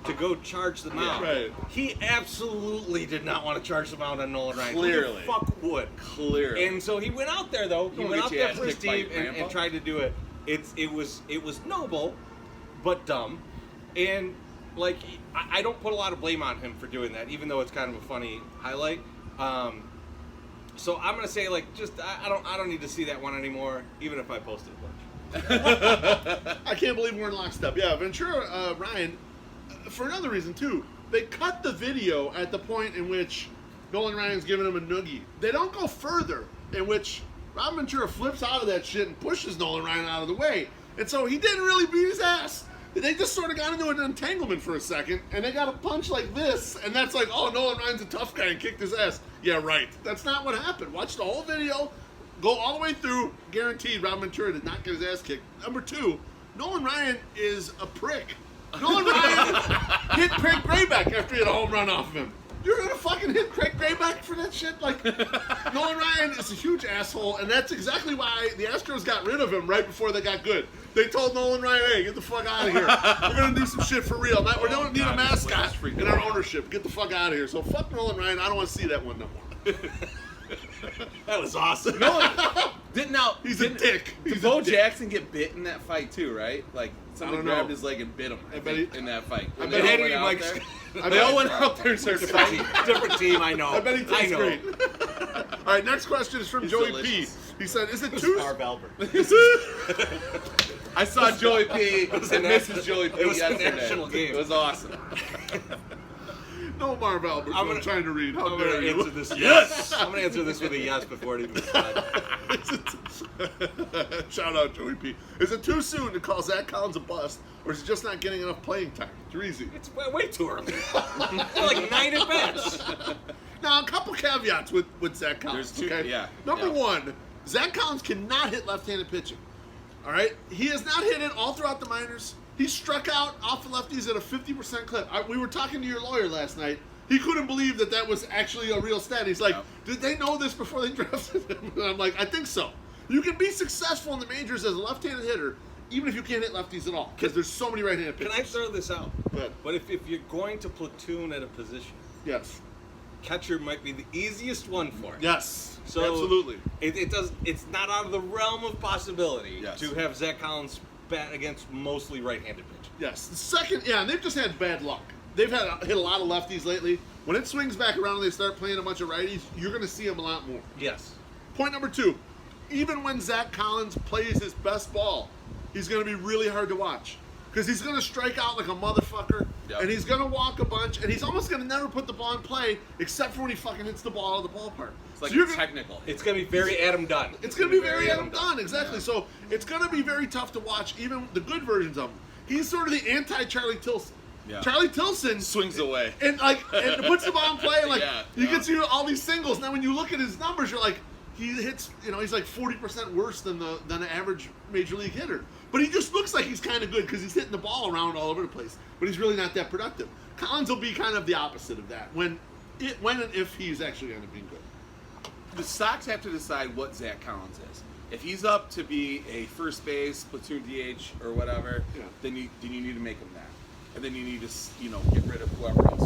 to go charge them out. Right. He absolutely did not want to charge them out on Nolan Ryan. Clearly. Who the fuck would? Clearly. And so he went out there though. He Don't went get out your there ass for his kicked by team your and grandpa. tried to do it. It was noble, but dumb. And like I don't put a lot of blame on him for doing that, even though it's kind of a funny highlight. So I'm gonna say like just I don't need to see that one anymore, even if I posted a bunch. I can't believe we're in lockstep. Yeah, Ventura Ryan, for another reason too, they cut the video at the point in which Nolan Ryan's giving him a noogie. They don't go further, in which Rob Ventura flips out of that shit and pushes Nolan Ryan out of the way. And so he didn't really beat his ass. They just sort of got into an entanglement for a second, and they got a punch like this, and that's like, oh, Nolan Ryan's a tough guy and kicked his ass. Yeah, right. That's not what happened. Watch the whole video, go all the way through, guaranteed Rob Ventura did not get his ass kicked. Number two, Nolan Ryan is a prick. Nolan Ryan hit Craig Grayback after he had a home run off of him. You're gonna fucking hit Craig Grayback for that shit? Like, Nolan Ryan is a huge asshole, and that's exactly why the Astros got rid of him right before they got good. They told Nolan Ryan, hey, get the fuck out of here. We're gonna do some shit for real. We don't need a mascot in our ownership. Get the fuck out of here. So fuck Nolan Ryan. I don't want to see that one no more. That was awesome. He's a dick. Did Bo Jackson get bit in that fight too, right? Like somebody grabbed his leg and bit him. I bet in that fight. They all went out there and started fighting. Different team, I know. I bet he tastes great. All right, next question is from Joey delicious. P. He said, "Is it too?" Marv Albert. I saw Joey P. and Mrs. Joey P. It was a yesterday. national game. It was awesome. No, Marv Albert. I'm trying to read. How I'm dare going to you? answer this yes. I'm going to answer this with a yes before it even started. Shout out Joey P. Is it too soon to call Zach Collins a bust, or is he just not getting enough playing time? Dreezy. It's way too early. Like 9 at bats. Now, a couple caveats with Zach Collins. There's two, okay? yeah. Number one, Zach Collins cannot hit left-handed pitching. All right? He has not hit it all throughout the minors. He struck out off the lefties at a 50% clip. We were talking to your lawyer last night. He couldn't believe that was actually a real stat. He's like, did they know this before they drafted him? And I'm like, I think so. You can be successful in the majors as a left-handed hitter, even if you can't hit lefties at all, because there's so many right-handed pitchers. Can I throw this out? Go ahead. But if you're going to platoon at a position, Yes. catcher might be the easiest one for it. Yes. So absolutely. It's not out of the realm of possibility Yes. to have Zach Collins bat against mostly right-handed pitchers. Yes. The second, and they've just had bad luck. They've hit a lot of lefties lately. When it swings back around and they start playing a bunch of righties, you're going to see them a lot more. Yes. Point number 2. Even when Zach Collins plays his best ball, he's going to be really hard to watch. Because he's going to strike out like a motherfucker, and he's going to walk a bunch, and he's almost going to never put the ball in play, except for when he fucking hits the ball out of the ballpark. It's like technical. It's going to be very Adam Dunn. It's going to be very Adam Dunn, exactly. Yeah. So it's going to be very tough to watch, even the good versions of him. He's sort of the anti-Charlie Tilson. Yeah. Charlie Tilson swings away and puts the ball in play, and he gets you all these singles. Now when you look at his numbers, you're like, he hits, he's like 40% worse than an average major league hitter. But he just looks like he's kind of good because he's hitting the ball around all over the place. But he's really not that productive. Collins will be kind of the opposite of that when and if he's actually going to be good. The Sox have to decide what Zach Collins is. If he's up to be a first base, platoon DH, or whatever, then you need to make him that. And then you need to, get rid of whoever else.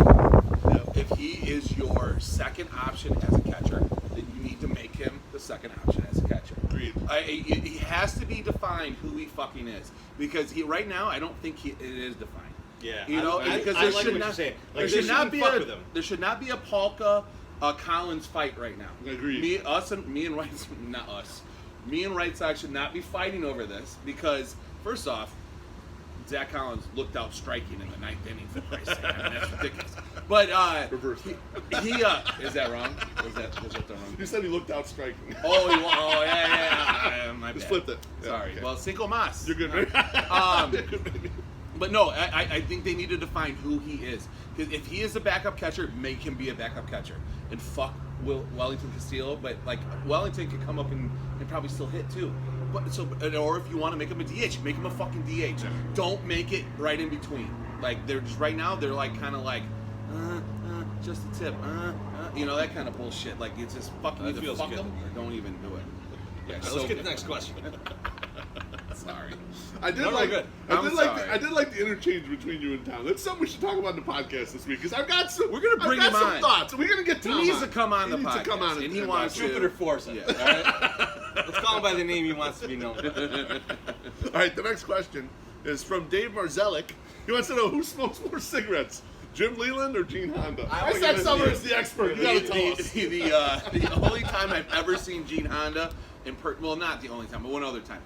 If he is your second option as a catcher, then you need to make him the second option as a catcher. Agreed. He has to be defined who he fucking is, because right now I don't think it is defined. Yeah, because I like what you're saying. Like, there should not be a Polka Collins fight right now. Agreed. Me and Right Sox should not be fighting over this, because first off, Zach Collins looked out striking in the 9th inning, for Christ's sake. I mean, that's ridiculous. But reverse. He is that wrong? Was that the wrong? You said he looked out striking. Yeah. My Just bad. flipped it. Sorry. Okay. Well, Cinco Mas. You're good, man. But no, I think they need to define who he is. Because if he is a backup catcher, make him be a backup catcher. And fuck Wellington Castillo, but Wellington could come up and probably still hit too. Or if you want to make him a DH, make him a fucking DH. Don't make it right in between. Like they're just right now, they're like kind of like, just a tip, that kind of bullshit. Like it's just fucking either fuck them or don't even do it. Yeah, let's get to the next question. Sorry. I did like the interchange between you and Tom. That's something we should talk about in the podcast this week, because I've got some. We're gonna bring him some on. thoughts. We're gonna get Tom. He needs to come on the podcast. He needs to come on, and he wants to. Jupiter Force it. Yeah. All right. Let's call him by the name he wants to be known. All right. The next question is from Dave Marzellik. He wants to know who smokes more cigarettes, Jim Leland or Gene Honda. I said Summer is the expert. You gotta tell us. The only time I've ever seen Gene Honda well, not the only time, but one other time.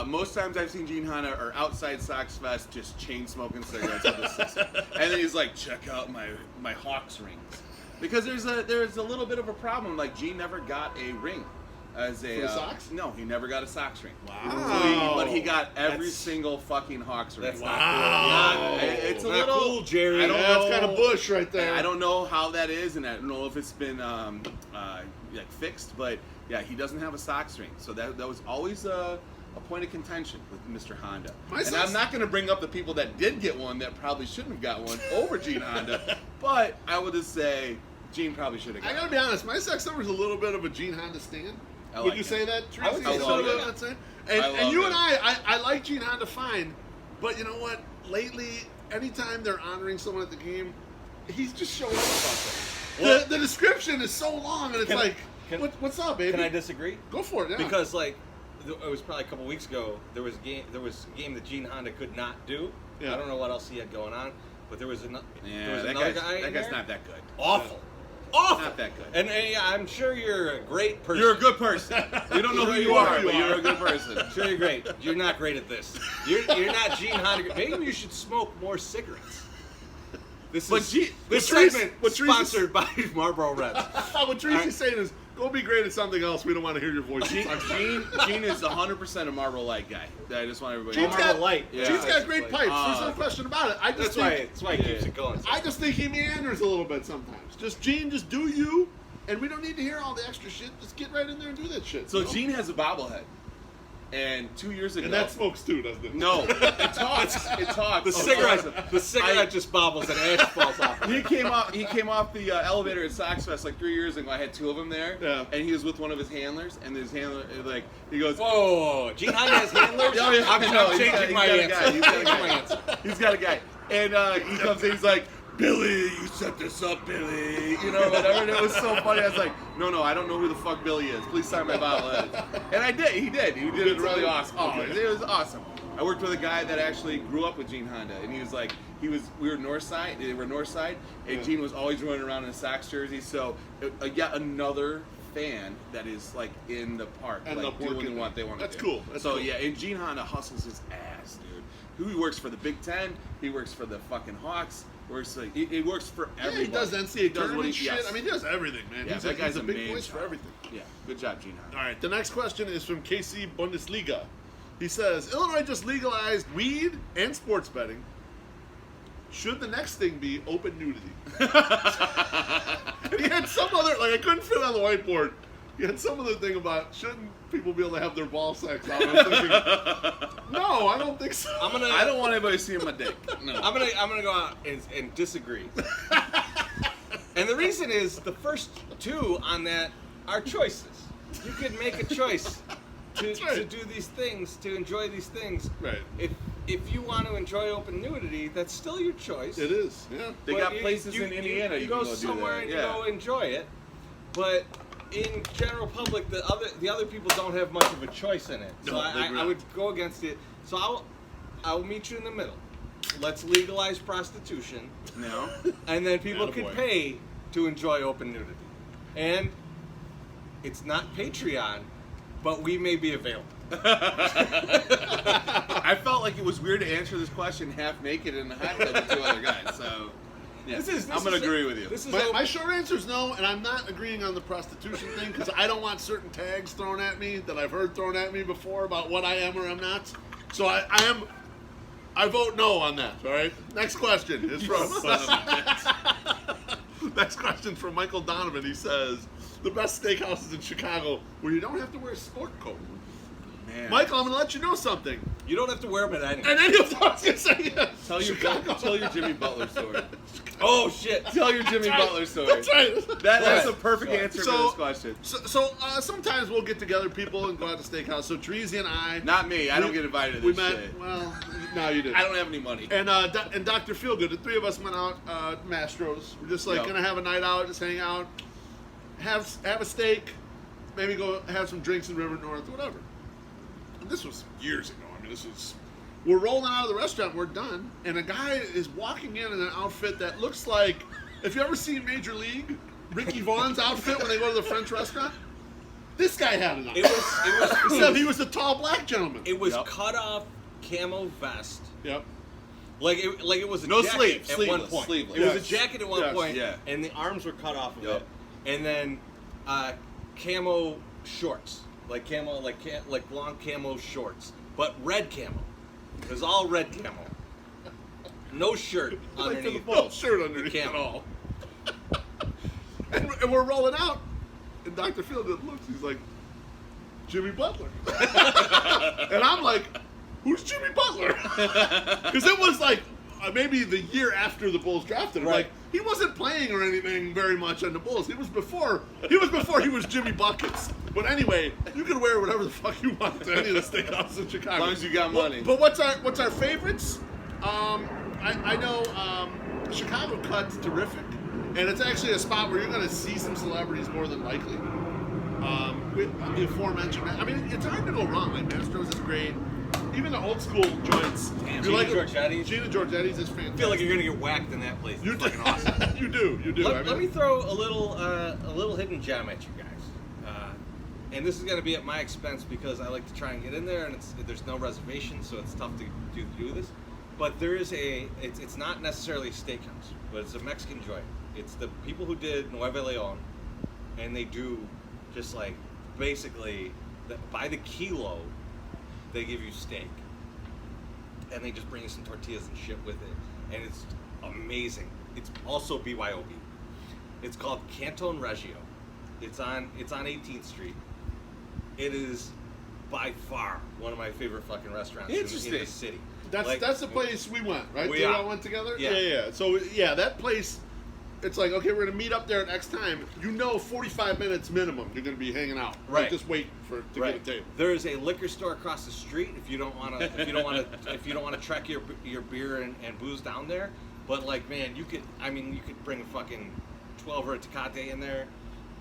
Most times I've seen Gene Honda are outside Sox Fest just chain smoking cigarettes with his sister. And then he's like, check out my Hawks rings. Because there's a little bit of a problem. Like, Gene never got a ring. As a, for the Sox? No, he never got a Sox ring. Wow. But he got every single fucking Hawks ring. That's wow. It's a not little cool, Jerry. I don't That's know. kind of bush right there. I don't know how that is, and I don't know if it's been fixed. But yeah, he doesn't have a Sox ring, so that was always a point of contention with Mr. Honda. I'm not going to bring up the people that did get one that probably shouldn't have got one over Gene Honda, but I would just say Gene probably should have got I gotta be honest, my sex number's a little bit of a Gene Honda stand. I Would like you it. say that, Tracy? I would say It's a so, little bit yeah. of that same? I And love you it. and I like Gene Honda fine, but you know what? Lately, anytime they're honoring someone at the game, he's just showing up about that. The description is so long, and it's Can I- like, can- what's up, baby? Can I disagree? Go for it, yeah. Because like it was probably a couple weeks ago. There was a game that Gene Honda could not do. Yeah. I don't know what else he had going on, but there was another. Yeah, there was that another guy's, guy. that in guy's there. not that good. Awful. Awful. Not that good. And yeah, I'm sure you're a great person. You're a good person. We don't know who you are, but you're a good person. I'm sure you're great. You're not great at this. You're not Gene Honda. Maybe you should smoke more cigarettes. This But is Gene- this but Tracy- segment but Tracy- sponsored by Marlboro Reds. what Tracy's saying is, go be great at something else. We don't want to hear your voice. Gene is 100% a Marlboro Light guy. I just want everybody Gene's to know. got, Light. Yeah. Gene's got great pipes. There's no Uh, question about it. I just That's think, why he keeps it going. I just think he meanders a little bit sometimes. Just Gene, just do you, and we don't need to hear all the extra shit. Just get right in there and do that shit. So you know? Gene has a bobblehead. And 2 years ago... and that smokes too, doesn't it? No, it talks. It talks. The cigarette just bobbles and ash falls off. He came off the elevator at Sox Fest like 3 years ago. I had two of them there, Yeah. and he was with one of his handlers, and his handler he goes, Whoa, Gene Honda has handlers? Oh, yeah, I'm no, he's changing my got a answer. guy. He's got a Changing guy. my answer. He's got a guy, and he comes in. He's like, Billy, you set this up, Billy. You know, whatever. And it was so funny. I was like, no, I don't know who the fuck Billy is. Please sign my bobblehead. And I did. He did. He did it really awesome. Oh, it was awesome. I worked with a guy that actually grew up with Gene Honda, and he was like, we were north side. They were north side, and Gene was always running around in a Sox jersey. So yet another fan that is like in the park, And like the working doing what they want to do. That's cool. That's so cool. yeah, and Gene Honda hustles his ass, dude. He works for the Big Ten. He works for the fucking Hawks. He works for Yeah, everybody. he does NCAA He does what tournament he- shit. yes. I mean, he does everything, man. Yeah, he's that guy's a big main voice for job. everything. Yeah, good job, Gene Honda. All right, the next question is from KC Bundesliga. He says, Illinois just legalized weed and sports betting. Should the next thing be open nudity? And he had some other, like I couldn't fit on the whiteboard. He had some other thing about shouldn't people be able to have their ball sex out? I was thinking, no, I don't think so. I don't want anybody seeing my dick. No. I'm gonna go out and disagree. And the reason is the first two on that are choices. You could make a choice to do these things, to enjoy these things. Right. If you want to enjoy open nudity, that's still your choice. It is, yeah. They But got places in Indiana You you go can go do somewhere that. and you Yeah. go enjoy it, but in general public, the other people don't have much of a choice in it. So No, they I really- would go against it. So I'll meet you in the middle. Let's legalize prostitution, No. and then people can Attaboy. pay to enjoy open nudity. And it's not Patreon, but we may be available. I felt like it was weird to answer this question half naked in the hot tub with two other guys. So, yeah, I'm going to agree with you. This is My short answer is no, and I'm not agreeing on the prostitution thing because I don't want certain tags thrown at me that I've heard thrown at me before about what I am or am not. So I vote no on that. All right. Next question is from. Next question from Michael Donovan. He says the best steakhouses in Chicago where you don't have to wear a sport coat. Man. Michael, I'm going to let you know something. You don't have to wear them at any. And any of those, I was going to say, yeah. Tell your Jimmy Butler story. Oh shit! Tell your Jimmy That's right. Butler story. That's right. That's Right. a perfect So- answer so- for this question. So sometimes we'll get together, people, and go out to steakhouse. So Treasy and I, Not me. I don't get invited to we this met. shit. Well, no, you didn't. I don't have any money. And Dr. Feelgood, the three of us went out, Mastros. We're just like Yep. gonna have a night out, just hang out, have a steak, maybe go have some drinks in River North, whatever. And this was years ago. I mean, we're rolling out of the restaurant, we're done, and a guy is walking in an outfit that looks like, if you ever seen Major League, Ricky Vaughn's outfit when they go to the French restaurant. This guy had it on. Except he was a tall black gentleman. It was Yep. cut off camo vest. Yep. Like it was a No jacket sleeves, at one sleeveless, point. sleeveless. It was Yes. a jacket at one Yes. point, Yeah. and the arms were cut off of Yep. it. And then camo shorts, like long camo shorts, but red camo. It was all red camo. No shirt Like underneath. no shirt underneath the at camo. all. and we're rolling out, and Dr. Feelgood looks. He's like, Jimmy Butler. And I'm like, who's Jimmy Butler? Because it was like maybe the year after the Bulls drafted him. Right. Like, he wasn't playing or anything very much on the Bulls. He was before he was Jimmy Buckets. But anyway, you can wear whatever the fuck you want to any of the steakhouses in Chicago. As long as you got money. But what's our favorites? I know Chicago Cut's terrific, and it's actually a spot where you're going to see some celebrities more than likely. With the aforementioned, I mean, it's hard to go wrong. Like Mastro's is great. Even the old school joints. Damn, you like Giorgetti's. Gina Giorgetti's is fantastic. I feel like you're gonna get whacked in that place. It's fucking awesome. You do. Let me throw a little hidden gem at you guys, and this is gonna be at my expense because I like to try and get in there, and there's no reservation, so it's tough to do this. But there is it's not necessarily a steakhouse, but it's a Mexican joint. It's the people who did Nueve Leon, and they do just like basically by the kilo, they give you steak, and they just bring you some tortillas and shit with it, and it's amazing. It's also BYOB. It's called Canton Reggio. It's on 18th Street. It is by far one of my favorite fucking restaurants in the city. That's the place we went, right? We all went together? Yeah. Yeah. So, yeah, that place, it's like, okay, we're going to meet up there at X time. 45 minutes minimum you're going to be hanging out. Right. Like, just wait to get a table. There is a liquor store across the street if you don't want to trek your beer and booze down there. But like, man, you could bring a fucking 12-er Tecate in there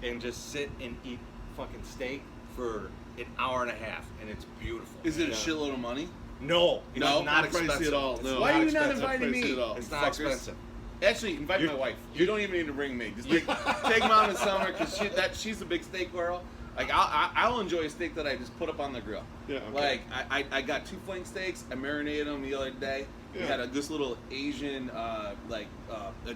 and just sit and eat fucking steak for an hour and a half, and it's beautiful. Is it a shitload of money? No, it's not not expensive pricey at all. No. Why are you not expensive. inviting me? It's not expensive. Actually, invite my wife. You don't even need to bring me. Just take mom in summer because she's a big steak girl. Like I'll enjoy a steak that I just put up on the grill. Yeah. Okay. Like I got 2 flank steaks. I marinated them the other day. We had this little Asian a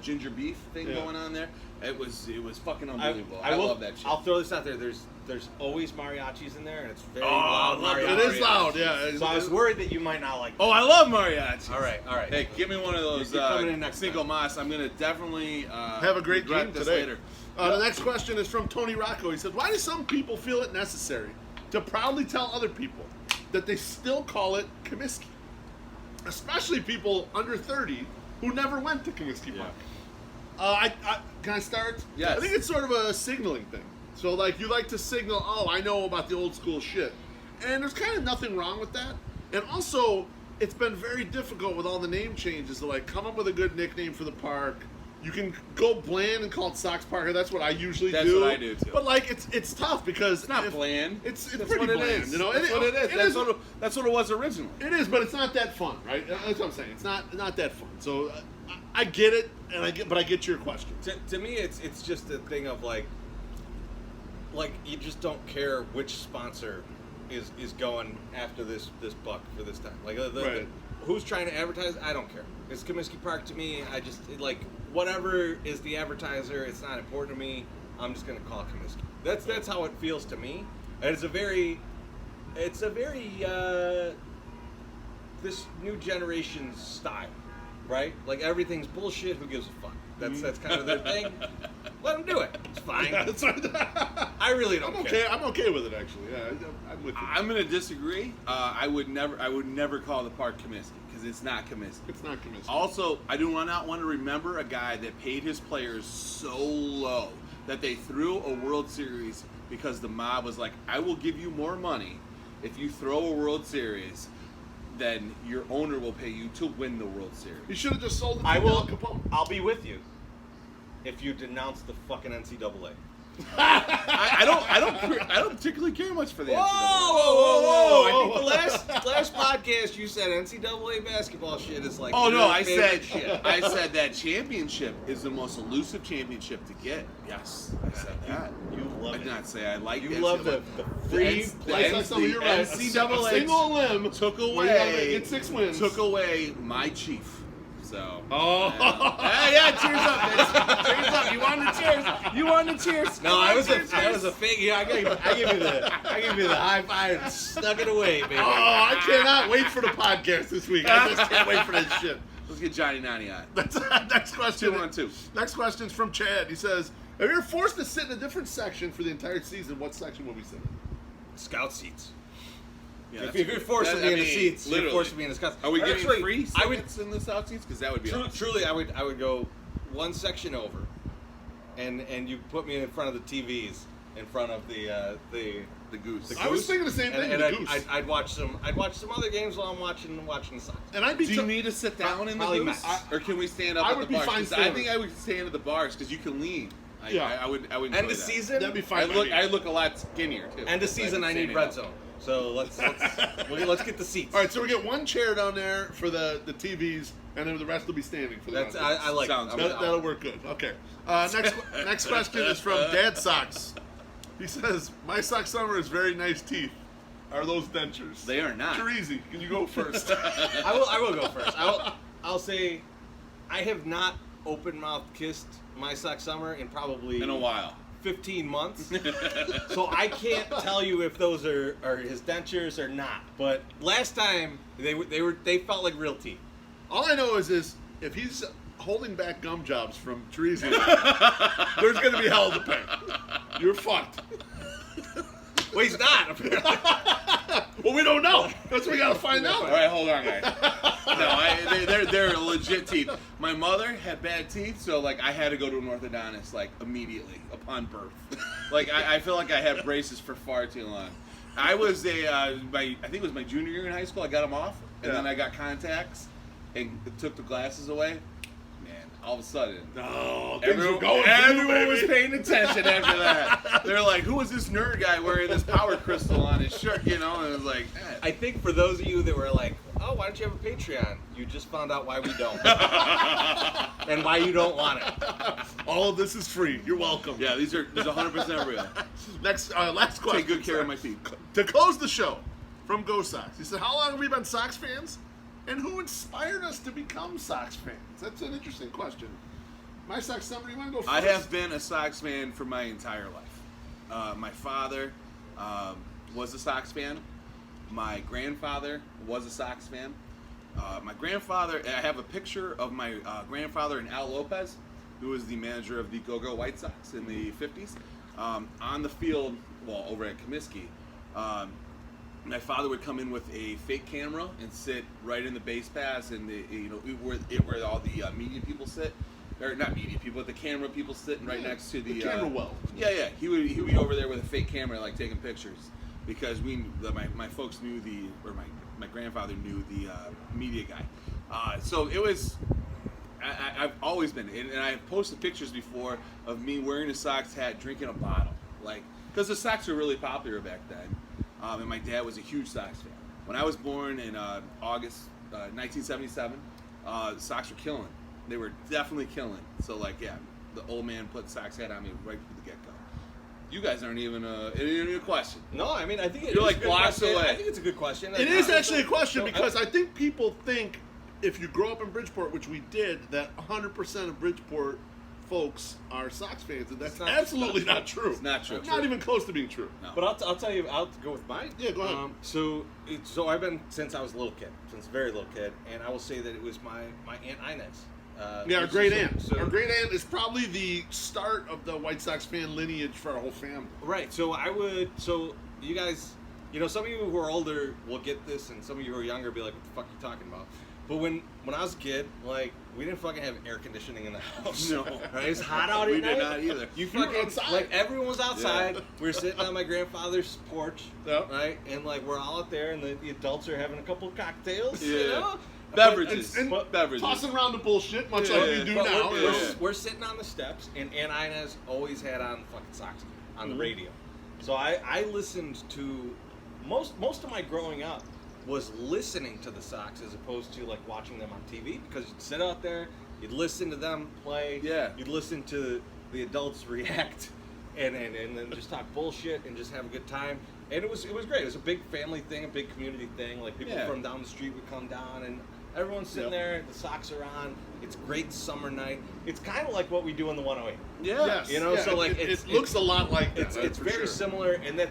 ginger beef thing going on there. It was fucking unbelievable. I love that shit. I'll throw this out there. There's always mariachis in there, and it's very loud. It is loud, yeah. So I was worried that you might not like. Oh, I love mariachi. All right. Hey, give me one of those coming in next Cinco time. Mas. I'm gonna definitely have a great regret game this today. later. The next question is from Tony Rocco. He says, why do some people feel it necessary to proudly tell other people that they still call it Comiskey? Especially people under 30 who never went to Comiskey Park. Can I start? Yes. I think it's sort of a signaling thing. So, like, you like to signal, oh, I know about the old school shit. And there's kind of nothing wrong with that. And also, it's been very difficult with all the name changes to, like, come up with a good nickname for the park. You can go bland and call it Sox Park. That's what I usually do. That's what I do, too. But, like, it's tough because... It's not bland. It's That's pretty what bland. it is. You know? That's what it is. That's what it was originally. It is, but it's not that fun, right? That's what I'm saying. It's not that fun. So I get it, but I get your question. To me, it's just a thing of like you just don't care which sponsor is going after this buck for this time. Like who's trying to advertise? I don't care. It's Comiskey Park to me. I just whatever is the advertiser. It's not important to me. I'm just gonna call it Comiskey. That's how it feels to me. And it's a very this new generation's style, right? Like everything's bullshit. Who gives a fuck? That's kind of their thing. Let them do it. It's fine. I really don't care. I'm okay with it actually. Yeah, I'm with you. I'm gonna disagree. I would never call the park Comiskey because it's not Comiskey. It's not Comiskey. Also, I do not want to remember a guy that paid his players so low that they threw a World Series because the mob was like, I will give you more money if you throw a World Series than your owner will pay you to win the World Series. You should have just sold it to Al Capone. I'll be with you if you denounce the fucking NCAA. I don't particularly care much for the NCAA. Whoa! I think the last podcast you said NCAA basketball shit is like. Oh no! I said shit. I said that championship is the most elusive championship to get. Yes, I said that. You love I it. did not say I like. You love the free play. You're right. NCAA A single limb took where you gotta away get 6 wins. Took away my chief. So. Oh. Yeah, cheers up, bitch. Cheers up. You wanted the cheers. You wanted the cheers. No, that was a fake. Yeah, I give you the high five and stuck it away, baby. Oh, I cannot wait for the podcast this week. I just can't wait for that shit. Let's get Johnny 90 on. Next question. 2-on-2. Next question is from Chad. He says, if you're forced to sit in a different section for the entire season, what section will we sit in? Scout seats. Yeah, if you're forcing me in the seats, literally. you're forcing me in the seats. Are we getting Actually, free seats in the South seats? Because that would be awesome. Truly, I would go one section over, and you put me in front of the TVs, in front of the Goose. I was thinking the same thing. And the Goose. I'd watch some other games while I'm watching the Sox. And I'd be. Do you need to sit down in the Probably Goose, Mets. or can we stand up I at would the be bars? fine 'Cause I standing. think I would stand at the bars because you can lean. I would enjoy End of that. season. That'd be fine. I look a lot skinnier too. End of season. I need red zone. So let's get the seats. All right, so we get one chair down there for the TVs, and then the rest will be standing for the. That's round. I like. Sounds that. That'll work good. Okay. Next question is from Dad Socks. He says, "My sock summer is very nice teeth. Are those dentures?" They are not. Teresi, can you go first? I will go first. I'll say, I have not open mouth kissed my sock summer in probably In a while. 15 months. So I can't tell you if those are his dentures or not. But last time they felt like real teeth. All I know is if he's holding back gum jobs from Teresi, there's going to be hell to pay. You're fucked. Well, he's not apparently. Well, we don't know. That's what we got to find out. All right, hold on, guys. No, they're legit teeth. My mother had bad teeth, so like I had to go to an orthodontist like immediately upon birth. Like I feel like I had braces for far too long. I was I think it was my junior year in high school. I got them off, and then I got contacts, and took the glasses away. Man, all of a sudden, everyone was paying attention after that. They're like, "Who is this nerd guy wearing this power crystal on his shirt?" You know, and it was like, I think for those of you that were like, "Oh, why don't you have a Patreon?" You just found out why we don't, and why you don't want it. All of this is free. You're welcome. yeah, these are 100% real. Last question. Take good care of my teeth. To close the show, from Go Sox. He said, "How long have we been Sox fans? And who inspired us to become Sox fans?" That's an interesting question. My Sox summer, you want to go first? I have been a Sox fan for my entire life. My father was a Sox fan. My grandfather was a Sox fan. My grandfather, I have a picture of my grandfather and Al Lopez, who was the manager of the Go-Go White Sox in the 50s. On the field, well, over at Comiskey, my father would come in with a fake camera and sit right in the base pass and where all the media people sit, or not media people, but the camera people sitting right next to the camera well. Yeah. He would be over there with a fake camera, like taking pictures, because my folks knew my grandfather knew the media guy. So it was. I've always been, and I've posted pictures before of me wearing a Sox hat, drinking a bottle, like because the Sox were really popular back then. And my dad was a huge Sox fan. When I was born in August 1977, the Sox were killing. They were definitely killing. So, like, yeah, the old man put Sox hat on me right from the get-go. You guys aren't even a question. No, I mean, I think You're like blocks away. I think it's a good question. It is actually a question because I think people think if you grow up in Bridgeport, which we did, that 100% of Bridgeport folks are Sox fans, and that's absolutely not true. It's not true. Not even close to being true. No. But I'll tell you, I'll go with mine. Yeah, go ahead. So I've been since I was a little kid, since a very little kid, and I will say that it was my Aunt Inez. Our great aunt. So, our great aunt is probably the start of the White Sox fan lineage for our whole family. Right. So you guys, some of you who are older will get this, and some of you who are younger will be like, "What the fuck are you talking about?" But when I was a kid, like, we didn't fucking have air conditioning in the house. No. Right? It's hot out at We night. did not either. You were fucking outside. like everyone was outside. Yeah. We were sitting on my grandfather's porch, Yep. right? And like we're all out there, and the adults are having a couple of cocktails. Yeah. But- Beverages. And Beverages. tossing around the bullshit, much Yeah, like yeah. you do But now. we're sitting on the steps, and Aunt Inez always had on fucking Sox on the radio. So I listened to most of my growing up was listening to the Sox as opposed to like watching them on TV, because you'd sit out there, you'd listen to them play, you'd listen to the adults react, and then just talk bullshit and just have a good time. And it was great. It was a big family thing, a big community thing. Like people from down the street would come down, and everyone's sitting there. The Sox are on. It's a great summer night. It's kind of like what we do in the 108. Yeah. Yes. You know, Yeah, so like it looks a lot like that. It's very similar, and that's